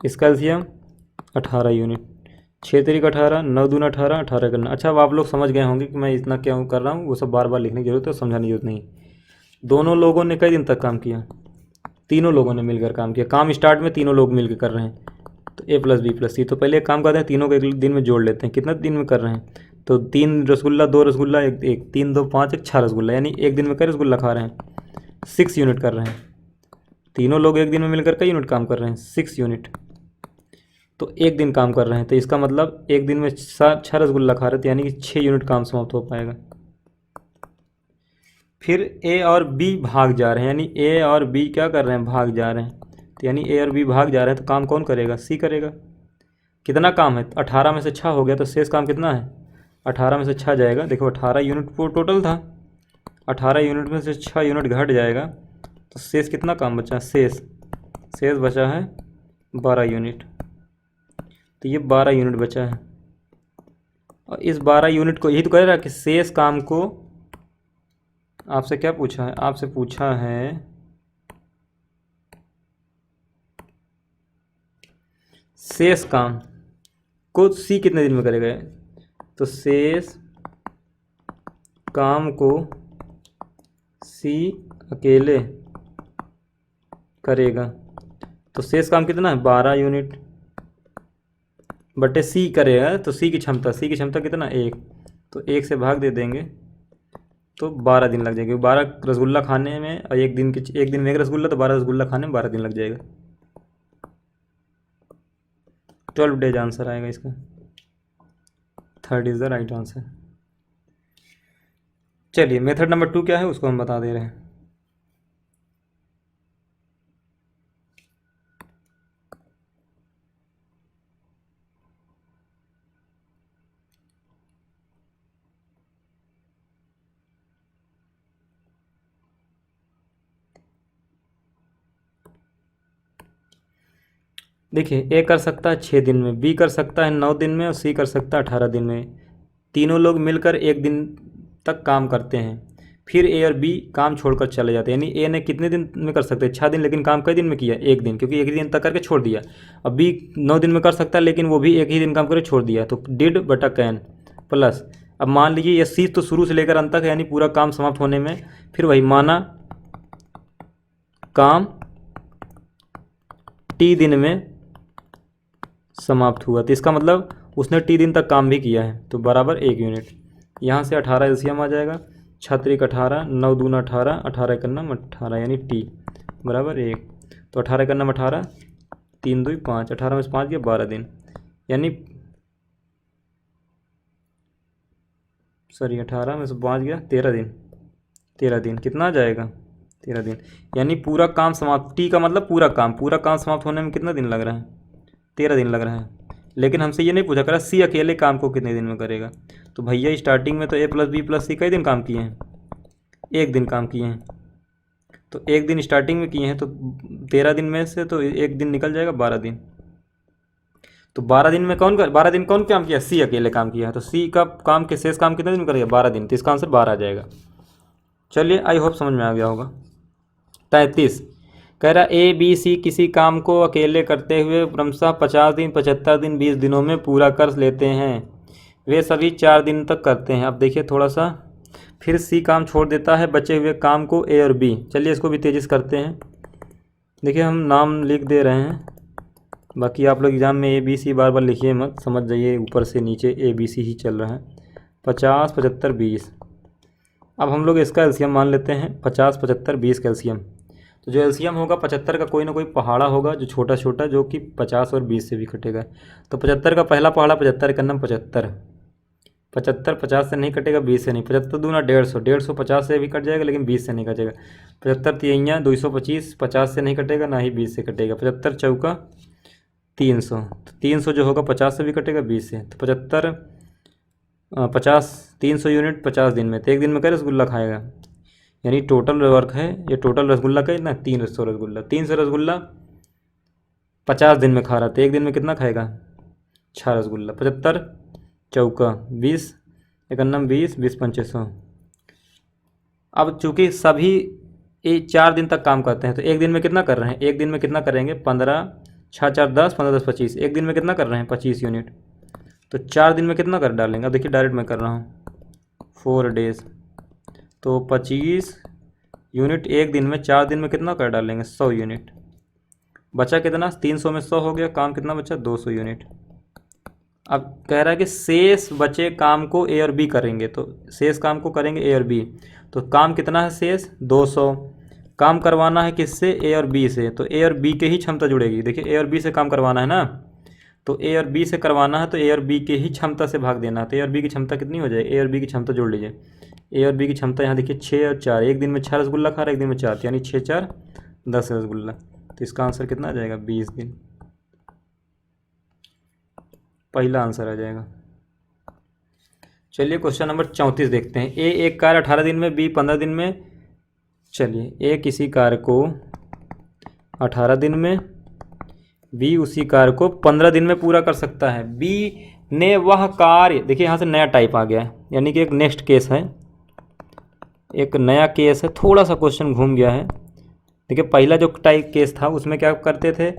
इसका एलसीएम 18 यूनिट, 6 तरीक 18 9 दूना 18 18 करना। अच्छा अब आप लोग समझ गए होंगे कि मैं इतना क्यों कर रहा हूँ, वो सब बार बार लिखने की जरूरत है, समझाने की जरूरत नहीं। दोनों लोगों ने कई दिन तक काम किया, तीनों लोगों ने मिलकर काम किया। काम स्टार्ट में तीनों लोग मिलकर कर रहे हैं, तो ए प्लस बी प्लस सी। तो पहले एक काम करते हैं, तीनों को एक दिन में जोड़ लेते हैं। कितना दिन में कर रहे हैं, तो 3 रसगुल्ला 2 रसगुल्ला एक 3 2 5 1 6 रसगुल्ला, यानी एक दिन में कई रसगुल्ला खा रहे हैं 6 यूनिट कर रहे हैं। तीनों लोग एक दिन में मिलकर कई यूनिट काम कर रहे हैं 6 यूनिट, तो एक दिन काम कर रहे हैं। तो इसका मतलब एक दिन में 6 रसगुल्ला खा रहे थे, यानी कि 6 यूनिट काम समाप्त हो पाएगा। फिर ए और बी भाग जा रहे हैं, यानी ए और बी क्या कर रहे हैं भाग जा रहे हैं। तो यानी ए और बी भाग जा रहे हैं, तो काम कौन करेगा, सी करेगा। कितना काम है, 18 में से 6 हो गया, तो शेष काम कितना है 18 में से 6 जाएगा। देखो 18 यूनिट टोटल था, 18 यूनिट में से 6 यूनिट घट जाएगा, तो शेष कितना काम बचा, शेष बचा है 12 यूनिट। तो ये 12 यूनिट बचा है, और इस 12 यूनिट को यही तो कह रहा है कि शेष काम को, आपसे क्या पूछा है, आपसे पूछा है शेष काम को सी कितने दिन में करेगा। तो शेष काम को सी अकेले करेगा, तो शेष काम कितना है 12 यूनिट बटे सी करेगा। तो सी की क्षमता कितना 1, तो 1 से भाग दे देंगे तो 12 दिन लग जाएंगे। 12 रसगुल्ला खाने में, और एक दिन में 1 रसगुल्ला, तो 12 रसगुल्ला खाने में 12 दिन लग जाएगा। 12 डेज आंसर आएगा इसका, 3rd is the right answer. चलिए मेथड नंबर 2 क्या है उसको हम बता दे रहे हैं। देखिए ए कर सकता है 6 दिन में, बी कर सकता है 9 दिन में और सी कर सकता है 18 दिन में। तीनों लोग मिलकर 1 दिन तक काम करते हैं, फिर ए और बी काम छोड़कर चले जाते हैं। यानी ए ने कितने दिन में कर सकते हैं 6 दिन, लेकिन काम कई दिन में किया 1 दिन, क्योंकि 1 दिन तक करके छोड़ दिया। अब बी 9 दिन में कर सकता है लेकिन वो भी 1 ही दिन काम करके छोड़ दिया, तो डिड बटा कैन प्लस। अब मान लीजिए ये सी तो शुरू से लेकर अंत तक है, यानी पूरा काम समाप्त होने में, फिर वही माना काम टी दिन में समाप्त हुआ, तो इसका मतलब उसने टी दिन तक काम भी किया है, तो बराबर 1 यूनिट। यहाँ से 18 एलसीएम आ जाएगा, 6 18, 9 दूना 18, 18 एक नम 18, यानी टी बराबर 1। तो 18 एक नम 18, 3 2 5, 18 में से 5 गया 12 दिन, यानी 18 में से 5 गया 13 दिन। 13 दिन कितना आ जाएगा 13 दिन, यानी पूरा काम समाप्त, टी का मतलब पूरा काम समाप्त होने में कितना दिन लग रहा है 13 दिन लग रहा है। लेकिन हमसे ये नहीं पूछा करा सी अकेले काम को कितने दिन में करेगा। तो भैया स्टार्टिंग में तो ए प्लस बी प्लस सी कई दिन काम किए हैं, 1 दिन काम किए हैं, तो 1 दिन स्टार्टिंग में किए हैं, तो 13 दिन में से तो 1 दिन निकल जाएगा 12 दिन। तो 12 दिन में 12 दिन कौन काम किया, सी अकेले काम किया है, तो सी का काम के शेष काम कितने दिन में करेगा 12 दिन, तो इसका आंसर 12 आ जाएगा। चलिए आई होप समझ में आ गया होगा। 33 कह रहा ए बी सी किसी काम को अकेले करते हुए क्रमशः 50 दिन 75 दिन 20 दिनों में पूरा कर लेते हैं, वे सभी 4 दिन तक करते हैं। अब देखिए थोड़ा सा, फिर सी काम छोड़ देता है बचे हुए काम को ए और बी। चलिए इसको भी तेजी से करते हैं। देखिए हम नाम लिख दे रहे हैं, बाकी आप लोग एग्ज़ाम में ए बी सी बार बार लिखिए मत, समझ जाइए ऊपर से नीचे ए बी सी ही चल रहा है। 50 75 20। अब हम लोग इसका एलसीएम मान लेते हैं, 50 75 20 का एलसीएम। तो जो एलसीएम होगा 75 का कोई ना कोई पहाड़ा होगा जो छोटा छोटा, जो कि 50 और 20 से भी कटेगा। तो 75 का पहला पहाड़ा 75 का नाम 75, 75 50 से नहीं कटेगा 20 से नहीं, 75 दूना 150, 150 50 से भी कट जाएगा लेकिन 20 से नहीं कटेगा। 75 तिहैया 225, 50 से नहीं कटेगा ना ही 20 से कटेगा। 75 चौका 300, तो 300 जो होगा 50 से भी कटेगा 20 से, तो 75 50 300 यूनिट 50 दिन में, तो 1 दिन में क्या रसगुल्ला खाएगा, यानी टोटल वर्क है ये, टोटल रसगुल्ला का इतना 300 रसगुल्ला, 300 रसगुल्ला 50 दिन में खा रहा था, 1 दिन में कितना खाएगा 6 रसगुल्ला। 75 चौका 20, एक अन्नम 20, 20 पंचे 100। अब चूंकि सभी 4 दिन तक काम करते हैं, तो 1 दिन में कितना कर रहे हैं, 1 दिन में कितना करेंगे 15 6 4 10, 15 10 25, 1 दिन में कितना कर रहे हैं 25 यूनिट, तो 4 दिन में कितना कर डालेंगे। अब देखिए डायरेक्ट मैं कर रहा हूँ 4 डेज, तो 25 यूनिट 1 दिन में, 4 दिन में कितना कर डालेंगे 100 यूनिट। बचा कितना 300 में 100 हो गया, काम कितना बचा 200 यूनिट। अब कह रहा है कि शेष बचे काम को ए और बी करेंगे, तो शेष काम को करेंगे ए और बी, तो काम कितना है शेष 200। काम करवाना है किससे, ए और बी से, तो ए और बी के ही क्षमता जुड़ेगी। देखिए ए और बी से काम करवाना है ना, तो ए और बी से करवाना है, तो ए और बी के ही क्षमता से भाग देना है। तो ए और बी की क्षमता कितनी हो जाएगी, ए और बी की क्षमता जोड़ लीजिए। ए और बी की क्षमता यहाँ देखिए 6 और 4, 1 दिन में 6 रसगुल्ला खा रहा है, 1 दिन में 4, यानी 6 4 10 रसगुल्ला, तो इसका आंसर कितना आ जाएगा 20 दिन, पहला आंसर आ जाएगा। चलिए क्वेश्चन नंबर 34 देखते हैं। ए एक कार्य 18 दिन में, बी 15 दिन में। चलिए ए किसी कार्य को 18 दिन में, बी उसी कार्य को 15 दिन में पूरा कर सकता है। बी ने वह कार्य, देखिए यहाँ से नया टाइप आ गया है, यानी कि एक नेक्स्ट केस है, एक नया केस है, थोड़ा सा क्वेश्चन घूम गया है। देखिए पहला जो टाइप केस था उसमें क्या करते थे,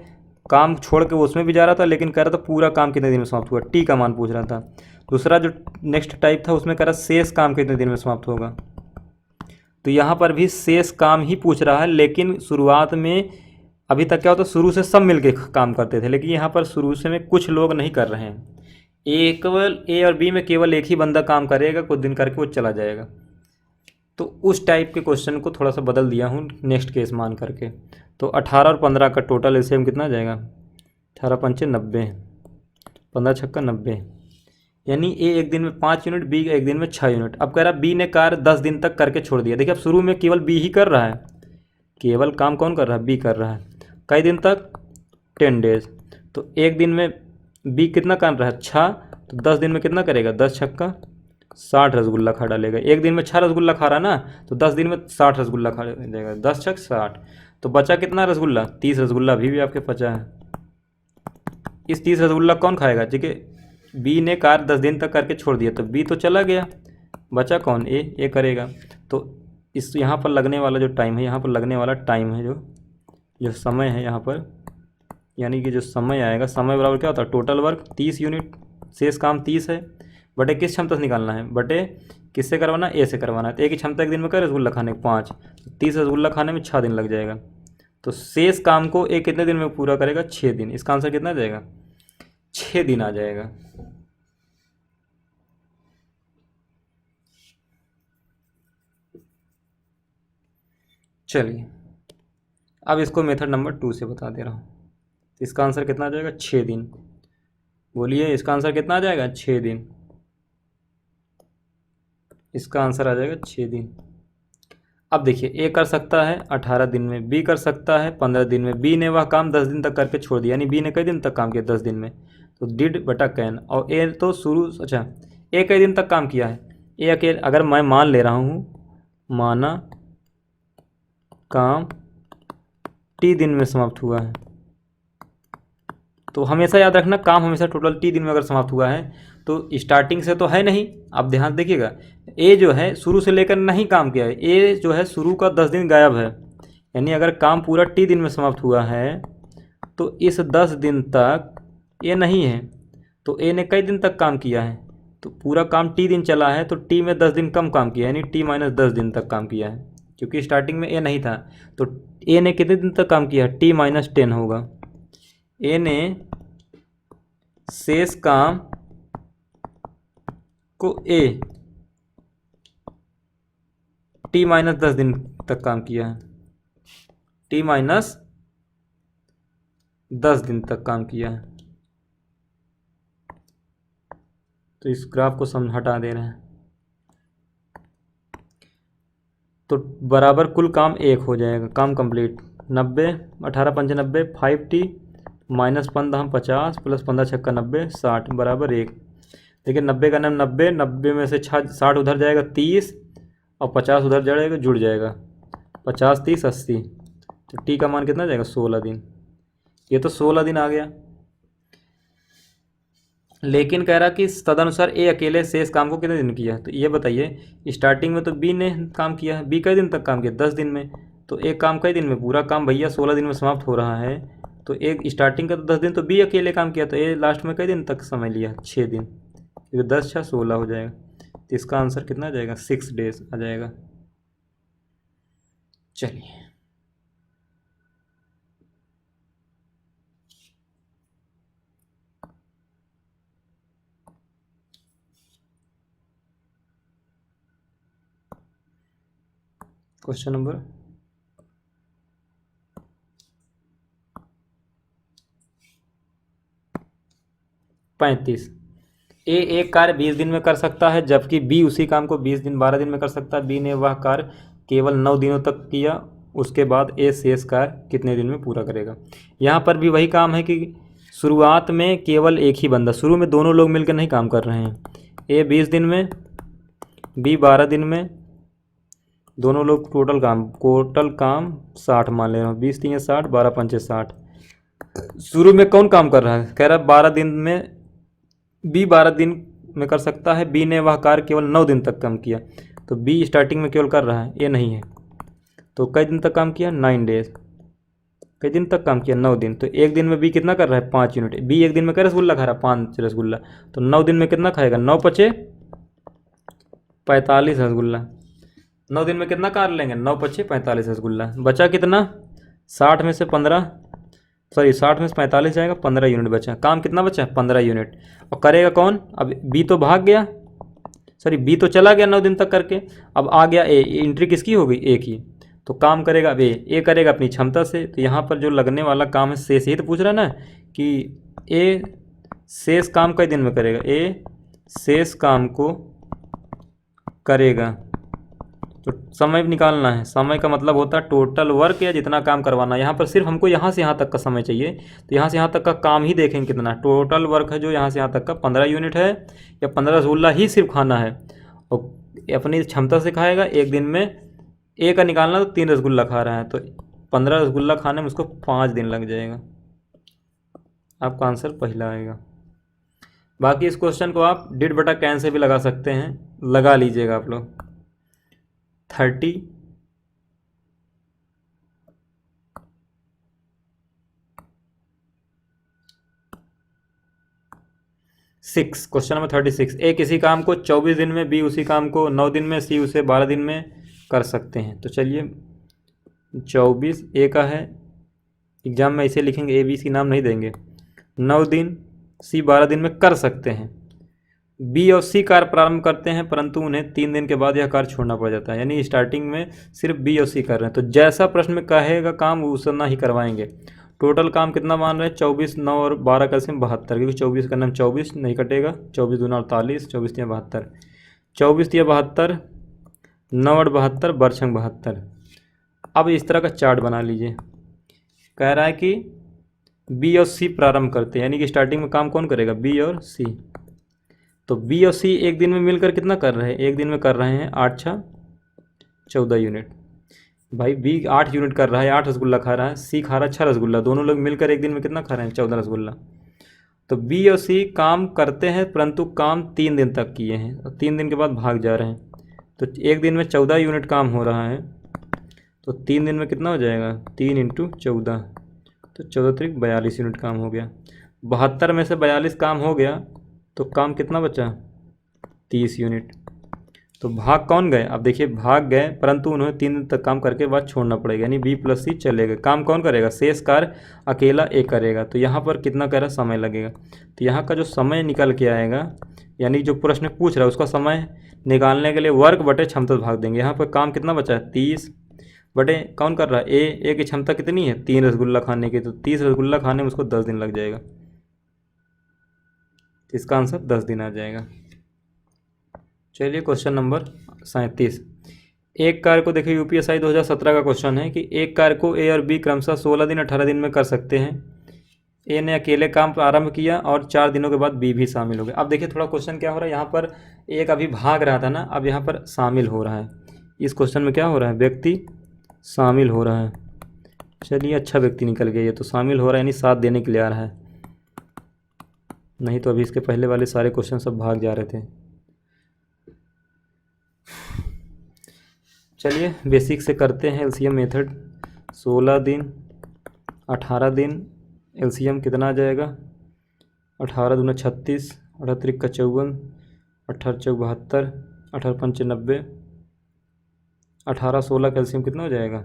काम छोड़ के उसमें भी जा रहा था, लेकिन कह रहा था पूरा काम कितने दिन में समाप्त हुआ, टी का मान पूछ रहा था। दूसरा जो नेक्स्ट टाइप था उसमें कह रहा शेष काम कितने दिन में समाप्त होगा, तो यहाँ पर भी शेष काम ही पूछ रहा है। लेकिन शुरुआत में अभी तक क्या होता, शुरू से सब मिलके काम करते थे, लेकिन यहाँ पर शुरू से में कुछ लोग नहीं कर रहे हैं, केवल ए और बी में केवल एक ही बंदा काम करेगा, कुछ दिन करके वो चला जाएगा। तो उस टाइप के क्वेश्चन को थोड़ा सा बदल दिया हूँ नेक्स्ट केस मान करके। तो 18 और 15 का टोटल एलसीएम कितना आ जाएगा, 18 पंचे 90, 15 छक्का 90, यानी ए एक दिन में 5 यूनिट, बी एक दिन में 6 यूनिट। अब कह रहा बी ने कार्य 10 दिन तक करके छोड़ दिया। देखिए अब शुरू में केवल बी ही कर रहा है, केवल काम कौन कर रहा है, बी कर रहा है। कई दिन तक, 10 डेज। तो एक दिन में बी कितना कर रहा है, 6, तो 10 दिन में कितना करेगा, 10 छक्का 60 रसगुल्ला खा डालेगा। एक दिन में 6 रसगुल्ला खा रहा ना, तो 10 दिन में 60 रसगुल्ला खा जाएगा, 10 छक 60। तो बचा कितना रसगुल्ला, 30 रसगुल्ला अभी भी आपके बचा है। इस 30 रसगुल्ला कौन खाएगा, क्योंकि बी ने कार्य 10 दिन तक करके छोड़ दिया, तो बी तो चला गया, बचा कौन, ए करेगा। तो इस यहाँ पर लगने वाला जो टाइम है, यहाँ पर लगने वाला टाइम है, जो समय है यहाँ पर, यानी कि जो समय आएगा, समय बराबर क्या होता है, टोटल वर्क 30 यूनिट, शेष काम 30 है, बटे किस क्षमता से निकालना है, बटे किससे करवाना, ए से करवाना है। तो ए की क्षमता एक दिन में क्या रसगुल्ला खाने के 5, 30 रसगुल्ला खाने में 6 दिन लग जाएगा। तो शेष काम को ए कितने दिन में पूरा करेगा, 6 दिन। इसका आंसर कितना आ जाएगा, 6 दिन आ जाएगा। चलिए अब इसको मेथड नंबर 2 से बता दे रहा हूँ। इसका आंसर कितना आ जाएगा, 6 दिन। बोलिए इसका आंसर कितना आ जाएगा, 6 दिन। इसका आंसर आ जाएगा 6 दिन। अब देखिए ए कर सकता है 18 दिन में, बी कर सकता है 15 दिन में। बी ने वह काम 10 दिन तक करके छोड़ दिया, यानी बी ने कई दिन तक काम किया, 10 दिन में। तो डिड बटा कैन। और ए तो शुरू, अच्छा ए कई दिन तक काम किया है, ए अकेले, अगर मैं मान ले रहा हूँ, माना काम टी दिन में समाप्त हुआ है, तो हमेशा याद रखना काम हमेशा टोटल टी दिन में अगर समाप्त हुआ है, तो स्टार्टिंग से तो है नहीं। अब ध्यान देखिएगा, ए जो है शुरू से लेकर नहीं काम किया है, ए जो है शुरू का 10 दिन गायब है, यानी अगर काम पूरा टी दिन में समाप्त हुआ है तो इस 10 दिन तक ए नहीं है। तो ए ने कई दिन तक काम किया है, तो पूरा काम टी दिन चला है, तो टी में 10 दिन कम काम किया है, यानी टी माइनस 10 दिन तक काम किया है, क्योंकि स्टार्टिंग में ए नहीं था। तो ए ने कितने दिन तक काम किया, टी माइनस 10 होगा। ए ने शेष काम को ए टी माइनस 10 दिन तक काम किया है, टी माइनस 10 दिन तक काम किया है। तो इस ग्राफ को हटा दे रहे हैं, तो बराबर कुल काम 1 हो जाएगा, काम कंप्लीट। 90, 18 पंचे 90, 5t माइनस 15 50 प्लस 15 छक्का 90, 60 बराबर 1। देखिए 90 का नाम 90, 90 में से 60 उधर जाएगा 30, और 50 उधर जाएगा, जुड़ जाएगा 50 30 80। तो टी का मान कितना जाएगा, 16 दिन। ये तो 16 दिन आ गया, लेकिन कह रहा कि तदनुसार ए अकेले शेष काम को कितने दिन किया। तो ये बताइए, स्टार्टिंग में तो बी ने काम किया है, बी कई दिन तक काम किया, 10 दिन में। तो एक काम कई दिन में, पूरा काम भैया 16 दिन में समाप्त हो रहा है, तो एक स्टार्टिंग का तो 10 दिन तो बी अकेले काम किया, तो ए लास्ट में कई दिन तक समय लिया, 6 दिन। तो 10 6 16 हो जाएगा। तो इसका आंसर कितना आ जाएगा, 6 डेज आ जाएगा। चलिए क्वेश्चन नंबर 35। ए एक कार्य 20 दिन में कर सकता है, जबकि बी उसी काम को 20 दिन 12 दिन में कर सकता है। बी ने वह कार्य केवल 9 दिनों तक किया, उसके बाद ए शेष कार्य कितने दिन में पूरा करेगा। यहाँ पर भी वही काम है कि शुरुआत में केवल एक ही बंदा, शुरू में दोनों लोग मिलकर नहीं काम कर रहे हैं। ए 20 दिन में, बी 12 दिन में, दोनों लोग टोटल काम 60 मान ले रहे हो। 20 3 60, 12 पंचे 60। शुरू में कौन काम कर रहा है, कह रहा है 12 दिन में, बी 12 दिन में कर सकता है। बी ने वह कार्य केवल 9 दिन तक काम किया, तो बी स्टार्टिंग में केवल कर रहा है, ए नहीं है। तो कई दिन तक काम किया, 9 डेज। कई दिन तक काम किया, 9 दिन। तो एक दिन में बी कितना कर रहा है, 5 यूनिट। बी एक दिन में क्या रसगुल्ला खा रहा है, 5 रसगुल्ला। तो 9 दिन में कितना खाएगा, 9 पचे 45 रसगुल्ला। 9 दिन में कितना कार्य लेंगे, 9 पचे 45 रसगुल्ला। बचा कितना, 60 में से 45 जाएगा, 15 यूनिट बचा। काम कितना बचा, 15 यूनिट। और करेगा कौन, अब बी तो भाग गया, बी तो चला गया 9 दिन तक करके। अब आ गया ए, एंट्री किसकी हो गई, ए की। तो काम करेगा अब ए करेगा अपनी क्षमता से। तो यहाँ पर जो लगने वाला काम है शेष, ही तो पूछ रहा ना कि ए शेष काम कई दिन में करेगा। ए शेष काम को करेगा। तो समय निकालना है। समय का मतलब होता है टोटल वर्क या जितना काम करवाना है। यहाँ पर सिर्फ हमको यहाँ से यहाँ तक का समय चाहिए, तो यहाँ से यहाँ तक का काम ही देखेंगे कितना टोटल वर्क है जो यहाँ से यहाँ तक का 15 यूनिट है या 15 रसगुल्ला ही सिर्फ खाना है, और अपनी क्षमता से खाएगा। एक दिन में एक का निकालना तो 3 रसगुल्ला खा रहा है, तो 15 रसगुल्ला खाने में उसको 5 दिन लग जाएगा। आपका आंसर पहला आएगा। बाकी इस क्वेश्चन को आप डिड बटा कैन से भी लगा सकते हैं, लगा लीजिएगा आप लोग। 36 क्वेश्चन नंबर 36। ए किसी काम को 24 दिन में, बी उसी काम को 9 दिन में, सी उसे 12 दिन में कर सकते हैं। तो चलिए 24 ए का है, एग्जाम में इसे लिखेंगे, ए बी सी नाम नहीं देंगे। 9 दिन, सी 12 दिन में कर सकते हैं। बी और सी कार्य प्रारंभ करते हैं परंतु उन्हें 3 दिन के बाद यह कार्य छोड़ना पड़ जाता है, यानी स्टार्टिंग में सिर्फ बी और सी कर रहे हैं। तो जैसा प्रश्न में कहेगा काम उतना ही करवाएंगे। टोटल काम कितना मान रहे हैं? 24, 9 और 12 का 72, क्योंकि 24 का नाम 24 नहीं कटेगा। 24 दूना 48, 24 तिया 72, 24 तिया 72, 9 और 72 बरछंग 72। अब इस तरह का चार्ट बना लीजिए। कह रहा है कि बी और सी प्रारंभ करते हैं, यानी कि स्टार्टिंग में काम कौन करेगा? बी और सी। तो बी और सी एक दिन में मिलकर कितना कर रहे हैं? एक दिन में कर रहे हैं 8 × 14 यूनिट। भाई बी 8 यूनिट कर रहा है, 8 रसगुल्ला खा रहा है, सी खा रहा है 6 रसगुल्ला। दोनों लोग मिलकर एक दिन में कितना खा रहे हैं? 14 रसगुल्ला। तो बी और सी काम करते हैं परंतु काम 3 दिन तक किए हैं और 3 दिन के बाद भाग जा रहे हैं। तो एक दिन में 14 यूनिट काम हो रहा है, तो 3 दिन में कितना हो जाएगा? 3 × 14, तो 14 × 42 यूनिट काम हो गया। 72 में से 42 काम हो गया, तो काम कितना बचा? 30 यूनिट। तो भाग कौन गए? अब देखिए भाग गए परंतु उन्हें 3 दिन तक काम करके बाद छोड़ना पड़ेगा, यानी बी प्लस सी चलेगा। काम कौन करेगा? शेष कार्य अकेला ए करेगा। तो यहाँ पर कितना कह रहा? समय लगेगा। तो यहाँ का जो समय निकल के आएगा, यानी जो प्रश्न पूछ रहा है उसका समय निकालने के लिए वर्क बटे क्षमता भाग देंगे। यहाँ पर काम कितना बचा है? 30 बटे कौन कर रहा है? ए की क्षमता कितनी है? 3 रसगुल्ला खाने की, तो 30 रसगुल्ला खाने में उसको 10 दिन लग जाएगा। इसका आंसर 10 दिन आ जाएगा। चलिए क्वेश्चन नंबर 37। एक कार्य को देखिए, यूपीएसआई 2017 का क्वेश्चन है कि एक कार्य को ए और बी क्रमशः 16 दिन 18 दिन में कर सकते हैं। ए ने अकेले काम प्रारंभ किया और 4 दिनों के बाद बी भी शामिल हो गया। अब देखिए थोड़ा क्वेश्चन क्या हो रहा है, यहाँ पर एक अभी भाग रहा था ना, अब यहाँ पर शामिल हो रहा है। इस क्वेश्चन में क्या हो रहा है? व्यक्ति शामिल हो रहा है। चलिए अच्छा व्यक्ति निकल गया, ये तो शामिल हो रहा है यानी साथ देने के लिए आ रहा है, नहीं तो अभी इसके पहले वाले सारे क्वेश्चन सब भाग जा रहे थे। चलिए बेसिक से करते हैं एलसीएम मेथड। 16 दिन 18 दिन, एलसीएम कितना आ जाएगा? 18 दूना 36, 18 त्रिक 54, 18 चौक 72, 18 पंच 90, 18 16 का एलसीएम कितना हो जाएगा?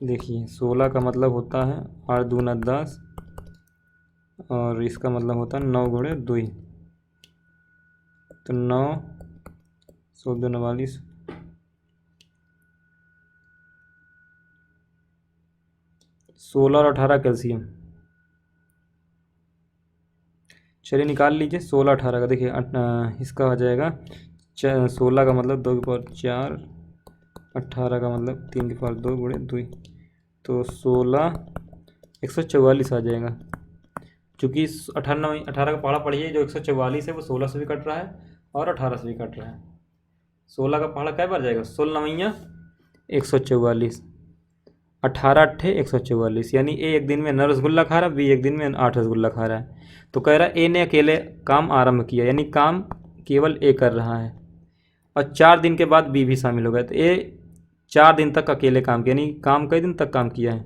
देखिए 16 का मतलब होता है 8 दूना 10 और इसका मतलब होता है 9 गुणे 2, तो 9 16 49, 16 और 18 कैल्शियम। चलिए निकाल लीजिए 16 18 का। देखिए इसका आ जाएगा 16 का मतलब 2 की पावर 4, 18 का मतलब 3 की पावर 2 गुणे 2, तो 16 144 आ जाएगा। चूँकि 18 का पहाड़ा पढ़िए, जो 144 है वो 16 से भी कट रहा है और 18 से भी कट रहा है। 16 का पहाड़ा कै बार जाएगा? 16 9 144, 18 8 144, यानी ए एक दिन में 9 रसगुल्ला खा रहा है, बी एक दिन में 8 रसगुल्ला खा रहा है। तो कह रहा है ए ने अकेले काम आरंभ किया, यानी काम केवल ए कर रहा है और 4 दिन के बाद बी भी शामिल हो गया। तो ए 4 दिन तक अकेले काम किया, यानी काम कई दिन तक काम किया है,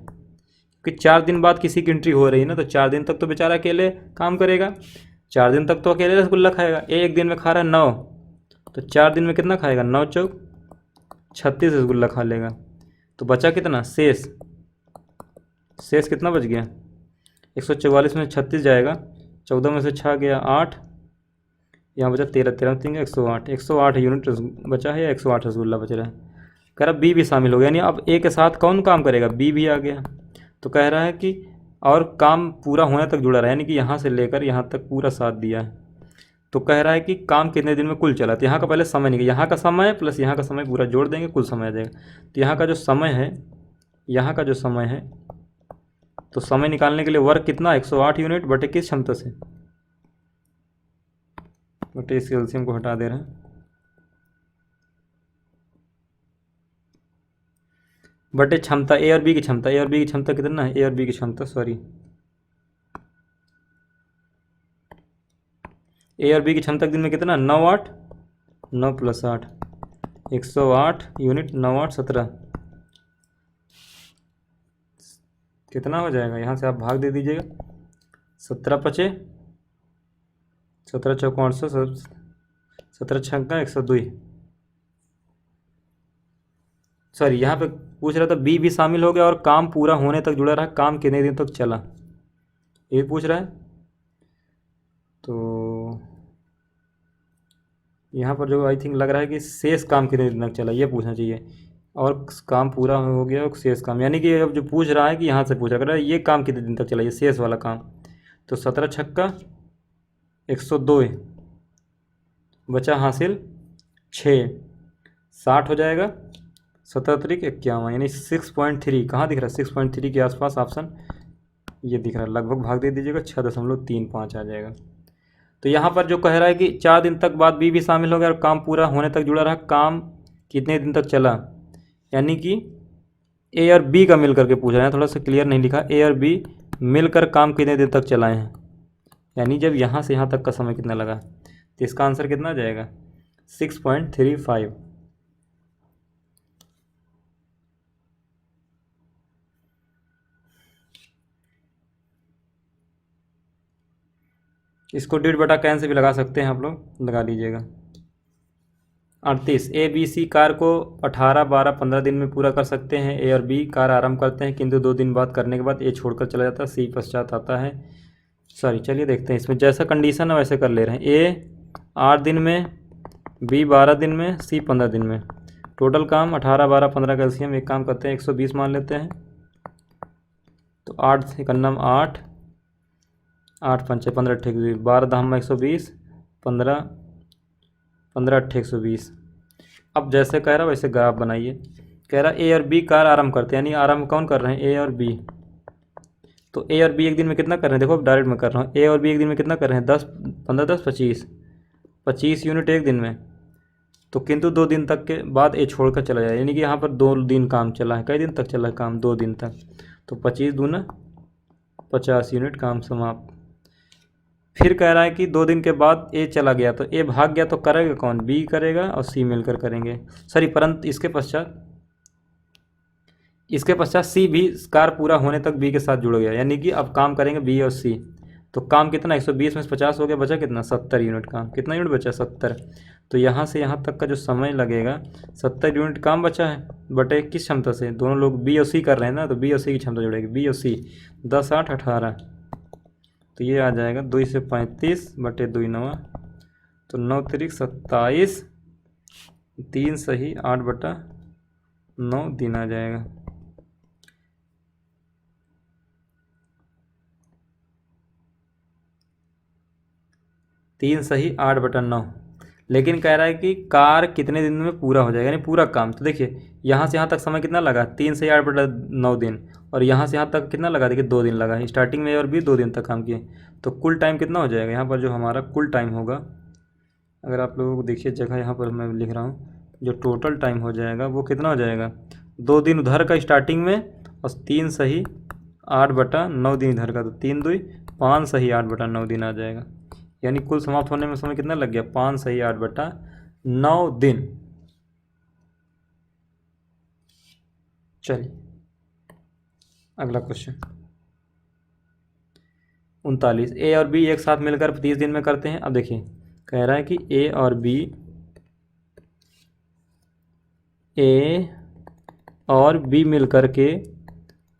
कि 4 दिन बाद किसी की एंट्री हो रही है ना, तो 4 दिन तक तो बेचारा अकेले काम करेगा। 4 दिन तक तो अकेले रसगुल्ला खाएगा। ए एक दिन में खा रहा है 9, तो 4 दिन में कितना खाएगा? 9 चौक 36 रसगुल्ला खा लेगा। तो बचा कितना? शेष कितना बच गया? 144 में 36 जाएगा, 14 में से 6 गया 8, यहाँ बचा 13, 13 3 108, 108 यूनिट बचा है या 108 रसगुल्ला बच रहा है। कह रहा बी भी शामिल हो गया, यानी अब ए के साथ कौन काम करेगा? बी भी आ गया। तो कह रहा है कि और काम पूरा होने तक जुड़ा रहा है, यानी कि यहाँ से लेकर यहाँ तक पूरा साथ दिया है। तो कह रहा है कि काम कितने दिन में कुल चला। तो यहाँ का पहले समय निकल, यहाँ का समय प्लस यहाँ का समय पूरा जोड़ देंगे, कुल समय आ जाएगा। तो यहाँ का जो समय है, यहाँ का जो समय है, तो समय निकालने के लिए वर्क कितना 108 यूनिट बटे किस क्षमता से, बटे इस एलसीएम को हटा दे रहे हैं, बटे क्षमता ए और बी की क्षमता। ए और बी की क्षमता कितना है, ए और बी की क्षमता सॉरी, ए और बी की क्षमता दिन में कितना 9 8, 9 + 8 108 यूनिट, 9 8 17 कितना हो जाएगा, यहाँ से आप भाग दे दीजिएगा। 17 × 5 17 × 4 800, 17 × 6 102। सॉरी, यहाँ पे पूछ रहा था बी भी शामिल हो गया और काम पूरा होने तक जुड़ा रहा, काम कितने दिन तक चला, ये पूछ रहा है। तो यहाँ पर जो आई थिंक लग रहा है कि शेष काम कितने दिन तक चला, ये पूछना चाहिए। और काम पूरा हो गया और शेष काम, यानी कि अब जो पूछ रहा है कि यहाँ से पूछा कर रहा है ये काम कितने दिन तक चला, ये शेष वाला काम। तो 17 × 6 102 बचा हासिल 6, 60 हो जाएगा। 17 × 3 51, यानी 6.3, कहाँ दिख रहा है 6.3 के आसपास ऑप्शन ये दिख रहा है, लगभग भाग दे दीजिएगा, 6.35 आ जाएगा। तो यहाँ पर जो कह रहा है कि 4 दिन तक बाद बी भी शामिल हो गया और काम पूरा होने तक जुड़ा रहा, काम कितने दिन तक चला, यानी कि ए और बी का मिल करके पूछ रहे हैं, थोड़ा सा क्लियर नहीं लिखा, ए और बी मिलकर काम कितने दिन तक चलाए हैं, यानी जब यहाँ से यहाँ तक का समय कितना लगा। तो इसका आंसर कितना आ जाएगा 6.35। इसको 1.5 से भी लगा सकते हैं आप लोग, लगा लीजिएगा। 38 ए बी सी कार को 18 12 15 दिन में पूरा कर सकते हैं। ए और बी कार आरंभ करते हैं किंतु 2 दिन बाद करने के बाद ए छोड़कर चला जाता है, सी पश्चात आता है। सॉरी, चलिए देखते हैं इसमें, जैसा कंडीशन है वैसे कर ले रहे हैं। ए 8 दिन में, बी 12 दिन में, सी 15 दिन में। टोटल काम 18 12 15 का एलसीएम, एक काम करते हैं 120 मान लेते हैं। तो 8 से कन्नम 8 8 5 15 8 12 धाम 120 15 15 8 120। अब जैसे कह रहा वैसे ग्राफ बनाइए। कह रहा ए और बी कार आरंभ करते हैं, यानी आरंभ कौन कर रहे हैं, ए और बी। तो ए और बी एक दिन में कितना कर रहे हैं, देखो डायरेक्ट में कर रहा हूँ, ए और बी एक दिन में कितना कर रहे हैं 10 15 10 25 यूनिट एक दिन में। तो किंतु 2 दिन तक के बाद ए छोड़कर चला जाए, यानी कि यहाँ पर 2 दिन काम चला है। कई दिन तक चला है काम, 2 दिन तक। तो 25 दूना 50 यूनिट, काम समाप्त। फिर कह रहा है कि 2 दिन के बाद ए चला गया, तो ए भाग गया तो करेगा कौन, बी करेगा और सी मिलकर करेंगे। सॉरी, परंतु इसके पश्चात सी भी कार पूरा होने तक बी के साथ जुड़ गया, यानी कि अब काम करेंगे बी और सी। तो काम कितना 120 में से 50 हो गया, बचा कितना 70 यूनिट काम। कितना यूनिट बचा 70। तो यहाँ से यहाँ तक का जो समय लगेगा 70 यूनिट काम बचा है, बटे किस क्षमता से, दोनों लोग बी और सी कर रहे हैं ना, तो बी और सी की क्षमता जुड़ेगी, बी और सी 10 8 18। तो ये आ जाएगा 2 से 35 बटे 2 9, तो 9 3 27, 3 सही 8 बटा 9 दिन आ जाएगा। तीन सही 8 बटा 9। लेकिन कह रहा है कि कार कितने दिन में पूरा हो जाएगा, यानी पूरा काम। तो देखिए यहाँ से यहाँ तक समय कितना लगा, 3 से 8 बटा 9 दिन, और यहाँ से यहाँ तक कितना लगा, देखिए 2 दिन लगा। स्टार्टिंग में और भी 2 दिन तक काम किए, तो कुल टाइम कितना हो जाएगा। यहाँ पर जो हमारा कुल टाइम होगा, अगर आप लोगों को देखिए जगह यहाँ पर मैं लिख रहा हूँ, जो टोटल टाइम हो जाएगा वो कितना हो जाएगा, 2 दिन उधर का स्टार्टिंग में, और 3 सही 8 बटा 9 दिन इधर का, तो 3 2 5 सही 8 बटा 9 दिन आ जाएगा। यानी कुल समाप्त होने में समय कितना लग गया, 5 सही 8 बटा 9 दिन। चलिए अगला क्वेश्चन 39 ए और बी एक साथ मिलकर 30 दिन में करते हैं। अब देखिए कह रहा है कि ए और बी मिलकर के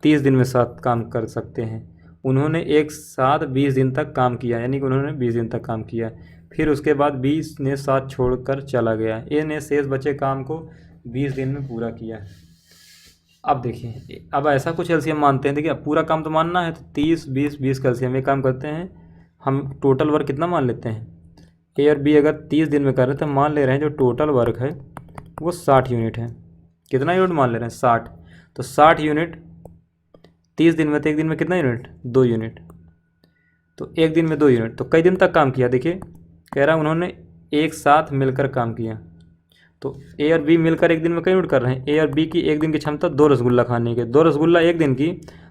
30 दिन में साथ काम कर सकते हैं। उन्होंने एक साथ 20 दिन तक काम किया, यानी कि उन्होंने 20 दिन तक काम किया। फिर उसके बाद 20 ने साथ छोड़कर चला गया। ए ने शेष बचे काम को 20 दिन में पूरा किया। अब देखिए, अब ऐसा कुछ एलसीएम मानते हैं, देखिए अब पूरा काम तो मानना है, तो 30 20 20 का एलसीएम। एक काम करते हैं हम, टोटल वर्क कितना मान लेते हैं, ए और बी अगर 30 दिन में कर रहे हैं तो मान ले रहे हैं जो टोटल वर्क है वो 60 यूनिट है। कितना यूनिट मान ले रहे हैं? 60। तो 60 यूनिट 30 दिन में, तो एक दिन में कितना यूनिट? 2 यूनिट। तो एक दिन में 2 यूनिट, तो कई दिन तक काम किया? देखिए कह रहा है उन्होंने एक साथ मिलकर काम किया। तो ए और बी मिलकर एक दिन में कई यूनिट कर रहे हैं। ए और बी की एक दिन की क्षमता 2 रसगुल्ला खाने के, 2 रसगुल्ला एक दिन की,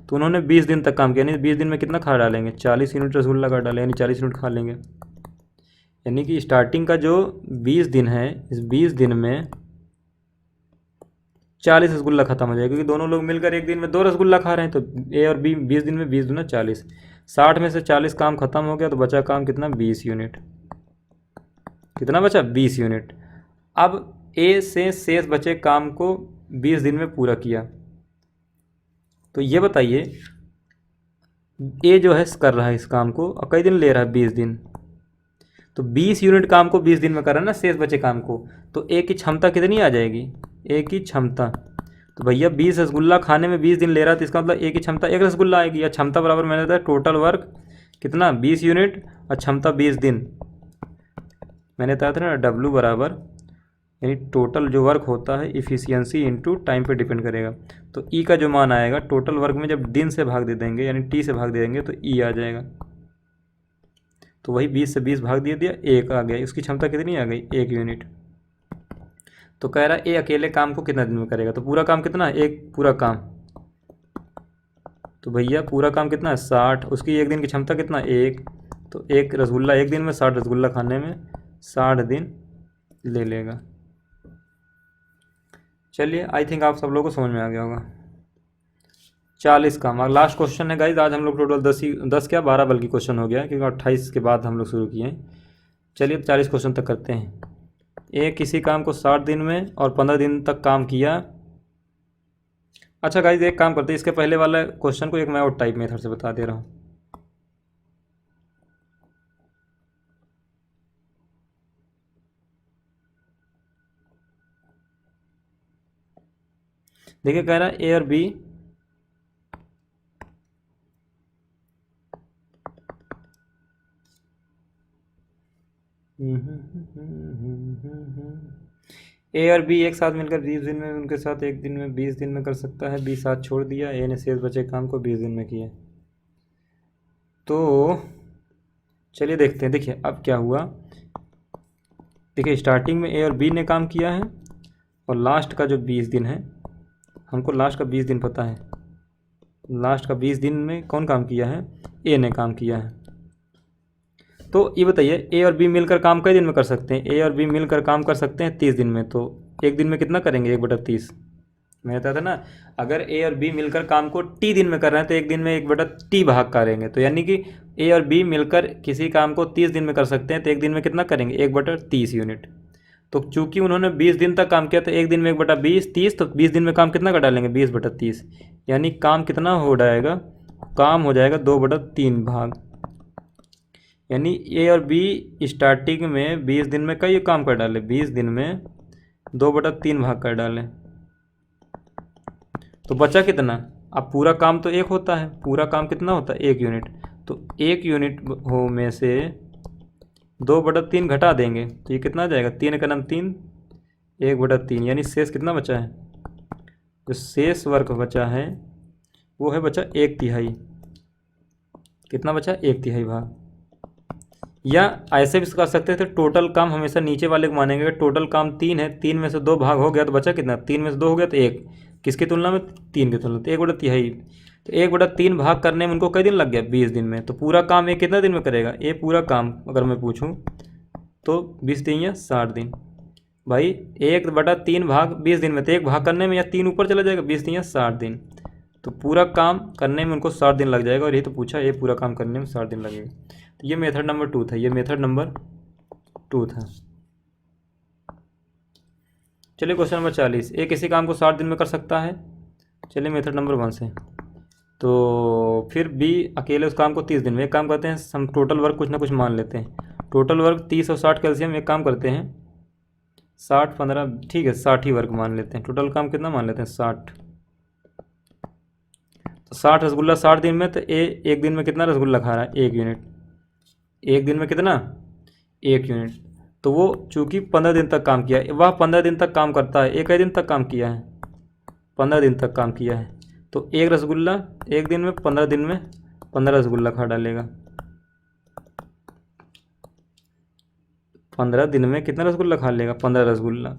तो उन्होंने 20 दिन तक काम किया। यानी 20 दिन में कितना खा डालेंगे? 40 यूनिट रसगुल्ला का डालें, यानी 40 यूनिट खा लेंगे। यानी कि स्टार्टिंग का जो 20 दिन है, इस 20 दिन में 40 रसगुल्ला खत्म हो जाएगा, क्योंकि दोनों लोग मिलकर एक दिन में 2 रसगुल्ला खा रहे हैं। तो ए और बी 20 दिन में 20 दूना 40, 60 में से 40 काम खत्म हो गया, तो बचा काम कितना? 20 यूनिट। कितना बचा? 20 यूनिट। अब ए से शेष बचे काम को 20 दिन में पूरा किया। तो ये बताइए ए जो है कर रहा है इस काम को और कई दिन ले रहा है? 20 दिन। तो 20 यूनिट काम को 20 दिन में कर रहा है ना, शेष बचे काम को। तो ए की क्षमता कितनी आ जाएगी? ए की क्षमता, तो भैया 20 रसगुल्ला खाने में 20 दिन ले रहा है, तो इसका मतलब ए की क्षमता 1 रसगुल्ला आएगी। या क्षमता बराबर मैंने बताया टोटल वर्क कितना? 20 यूनिट और क्षमता 20 दिन। मैंने बताया था ना डब्ल्यू बराबर, यानी टोटल जो वर्क होता है इफ़िशियंसी इनटू टाइम पे डिपेंड करेगा। तो ई का जो मान आएगा टोटल वर्क में जब दिन से भाग दे देंगे, यानी टी से भाग दे देंगे, तो ई आ जाएगा। तो वही 20 से 20 भाग दे दिया, 1 आ गया। उसकी क्षमता कितनी आ गई? 1 यूनिट। तो कह रहा है ए अकेले काम को कितना दिन में करेगा? तो पूरा काम कितना है? एक पूरा काम। तो भैया पूरा काम कितना है? 60। उसकी एक दिन की क्षमता कितना? 1। तो 1 रसगुल्ला एक दिन में, 60 रसगुल्ला खाने में 60 दिन ले लेगा। चलिए आई थिंक आप सब लोगों को समझ में आ गया होगा। 40 काम। और लास्ट क्वेश्चन है गाइज, आज हम लोग टोटल 10 क्या 12 बल्कि क्वेश्चन हो गया, क्योंकि 28 के बाद हम लोग शुरू किए हैं। चलिए 40 क्वेश्चन तक करते हैं। ए किसी काम को 60 दिन में और 15 दिन तक काम किया। अच्छा गाइज एक काम करते हैं, इसके पहले वाला क्वेश्चन को एक मैं और टाइप मेथड से बता दे रहा हूँ। देखिए कह रहा है ए और बी ए और बी एक साथ मिलकर 20 दिन में, उनके साथ एक दिन में 20 दिन में कर सकता है। बी साथ छोड़ दिया, ए ने शेष बचे काम को 20 दिन में किया। तो चलिए देखते हैं। देखिए अब क्या हुआ, देखिए स्टार्टिंग में ए और बी ने काम किया है, और लास्ट का जो 20 दिन है, हमको लास्ट का 20 दिन पता है। लास्ट का 20 दिन में कौन काम किया है? ए ने काम किया है। तो ये बताइए ए और बी मिलकर काम कई दिन में कर सकते हैं? ए और बी मिलकर काम कर सकते हैं 30 दिन में। तो एक दिन में कितना करेंगे? 1/30। मैं कहता था ना, अगर ए और बी मिलकर काम को टी दिन में कर रहे हैं तो एक दिन में 1/t भाग करेंगे। तो यानी कि ए और बी मिलकर किसी काम को 30 दिन में कर सकते हैं, तो एक दिन में कितना करेंगे? 1/30 यूनिट। तो चूंकि उन्होंने 20 दिन तक काम किया, तो एक दिन में 1/20 30, तो 20 दिन में काम कितना का डालेंगे? 20/30। यानी काम कितना हो जाएगा? काम हो जाएगा 2/3 भाग। यानी ए और बी स्टार्टिंग में 20 दिन में कई काम कर डाले, 20 दिन में 2/3 भाग कर डाले, तो बचा कितना? अब पूरा काम तो 1 होता है, पूरा काम कितना होता है? 1 यूनिट। तो 1 यूनिट हो में से 2/3 घटा देंगे, तो ये कितना आ जाएगा? 3 का नाम 3, 1/3। यानी शेष कितना बचा है? जो शेष वर्क बचा है वो है बचा 1/3। कितना बचा? 1/3 भाग। या ऐसे भी कर सकते थे, टोटल काम हमेशा नीचे वाले को मानेंगे। टोटल काम 3 है, 3 में से 2 भाग हो गया तो बचा कितना? 3 में से 2 हो गया तो 1, किसकी तुलना में? 3 की तुलना, तो 1/3। तो 1/3 भाग करने में उनको कई दिन लग गया? 20 दिन में। तो पूरा काम ये कितना दिन में करेगा? ये पूरा काम अगर मैं पूछूं तो 20×3 60 दिन। भाई 1/3 भाग 20 दिन में, तो 1 भाग करने में या 3 ऊपर चला जाएगा, 20×3 60 दिन। तो पूरा काम करने में उनको 60 दिन लग जाएगा, और यही तो पूछा, ये पूरा काम करने में 60 दिन लगेगा। तो ये मेथड नंबर 2 था, ये मेथड नंबर 2 था। चलिए क्वेश्चन नंबर 40, ए किसी काम को 60 दिन में कर सकता है। चलिए मेथड नंबर 1 से। तो फिर बी अकेले उस काम को 30 दिन में। एक काम करते हैं, हम टोटल वर्क कुछ ना कुछ मान लेते हैं। टोटल वर्क 30 और 60 कैल्शियम, एक काम करते हैं 60 15, ठीक है 60 ही वर्क मान लेते हैं। टोटल काम कितना मान लेते हैं? 60। तो 60 रसगुल्ला 60 दिन में, तो ए एक दिन में कितना रसगुल्ला खा रहा है? 1 यूनिट। एक दिन में कितना? 1 यूनिट। तो वो चूँकि 15 दिन तक काम किया है, वह 15 दिन तक काम करता है, एक ही दिन तक काम किया है, 15 दिन तक काम किया है। तो एक रसगुल्ला एक दिन में, 15 दिन में 15 रसगुल्ला खा डालेगा। 15 दिन में कितना रसगुल्ला खा लेगा? 15 रसगुल्ला।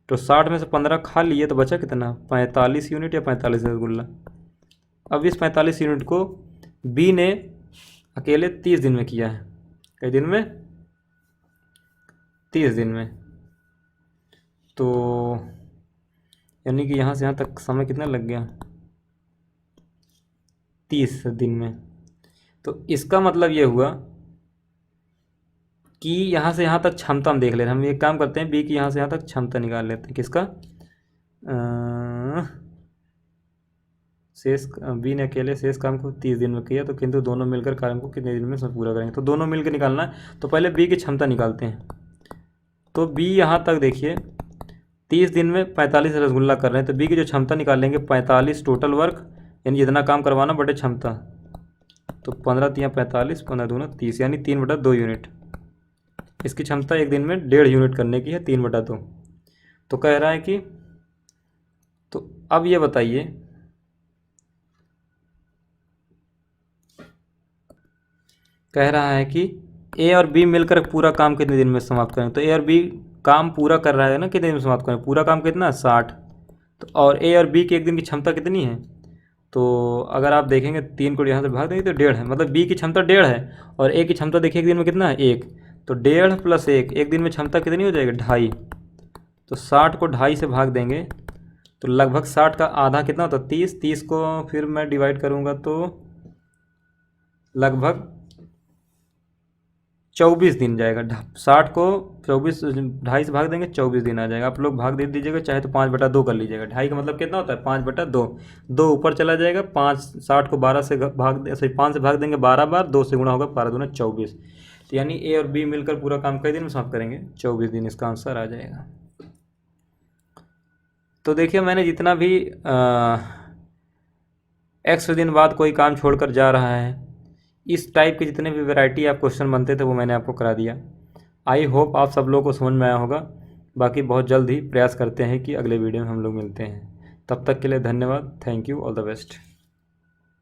तो 60 में से 15 खा लिए तो बचा कितना? 45 यूनिट या 45 रसगुल्ला। अब इस 45 यूनिट को बी ने अकेले 30 दिन में किया है। कई दिन में? 30 दिन में। तो यानी कि यहाँ से यहाँ तक समय कितना लग गया? 30 दिन में। तो इसका मतलब ये हुआ कि यहाँ से यहाँ तक क्षमता हम देख ले रहे हैं। हम एक काम करते हैं, बी की यहाँ से यहाँ तक क्षमता निकाल लेते हैं। किसका? शेष बी ने अकेले शेष काम को 30 दिन में किया, तो किंतु दोनों मिलकर कार्य को कितने दिन में सब पूरा करेंगे? तो दोनों मिलकर निकालना है। तो पहले बी की क्षमता निकालते हैं। तो बी यहाँ तक देखिए 30 दिन में 45 रसगुल्ला कर रहे हैं, तो बी की जो क्षमता निकालेंगे 45 टोटल वर्क, यानी जितना काम करवाना बटे क्षमता। तो 15 तिया 45, 15 दूना 30, यानी 3/2 यूनिट। इसकी क्षमता एक दिन में 1.5 यूनिट करने की है, 3/2। तो कह रहा है कि, तो अब ये बताइए कह रहा है कि ए और बी मिलकर पूरा काम कितने दिन में समाप्त करें? तो ए और बी काम पूरा कर रहा है ना, कितने दिन में समाप्त करें? पूरा काम कितना? 60। तो और ए और बी की एक दिन की क्षमता कितनी है? तो अगर आप देखेंगे 3 को यहाँ से भाग देंगे तो 1.5 है, मतलब बी की क्षमता 1.5 है और ए की क्षमता देखिए एक दिन में कितना है? 1। तो 1.5 + 1, एक दिन में क्षमता कितनी हो जाएगी? 2.5। तो 60 को 2.5 से भाग देंगे तो लगभग 60 का आधा कितना होता है? 30। 30 को फिर मैं डिवाइड करूँगा तो लगभग 24 दिन जाएगा। 60 को 24 2.5 से भाग देंगे 24 दिन आ जाएगा। आप लोग भाग दे दीजिएगा, चाहे तो 5/2 कर लीजिएगा। 2.5 का मतलब कितना होता है? 5/2। 2 ऊपर चला जाएगा, 5 60 को 12 से भाग 5 से भाग देंगे 12 बार, 2 से गुणा होगा, 12 दूना 24। तो यानी ए और बी मिलकर पूरा काम कई दिन में समाप्त करेंगे? 24 दिन इसका आंसर आ जाएगा। तो देखिए मैंने जितना भी एक्स दिन बाद कोई काम छोड़कर जा रहा है, इस टाइप के जितने भी वैरायटी आप क्वेश्चन बनते थे वो मैंने आपको करा दिया। आई होप आप सब लोगों को समझ में आया होगा। बाकी बहुत जल्द ही प्रयास करते हैं कि अगले वीडियो में हम लोग मिलते हैं। तब तक के लिए धन्यवाद। Thank you. All the best.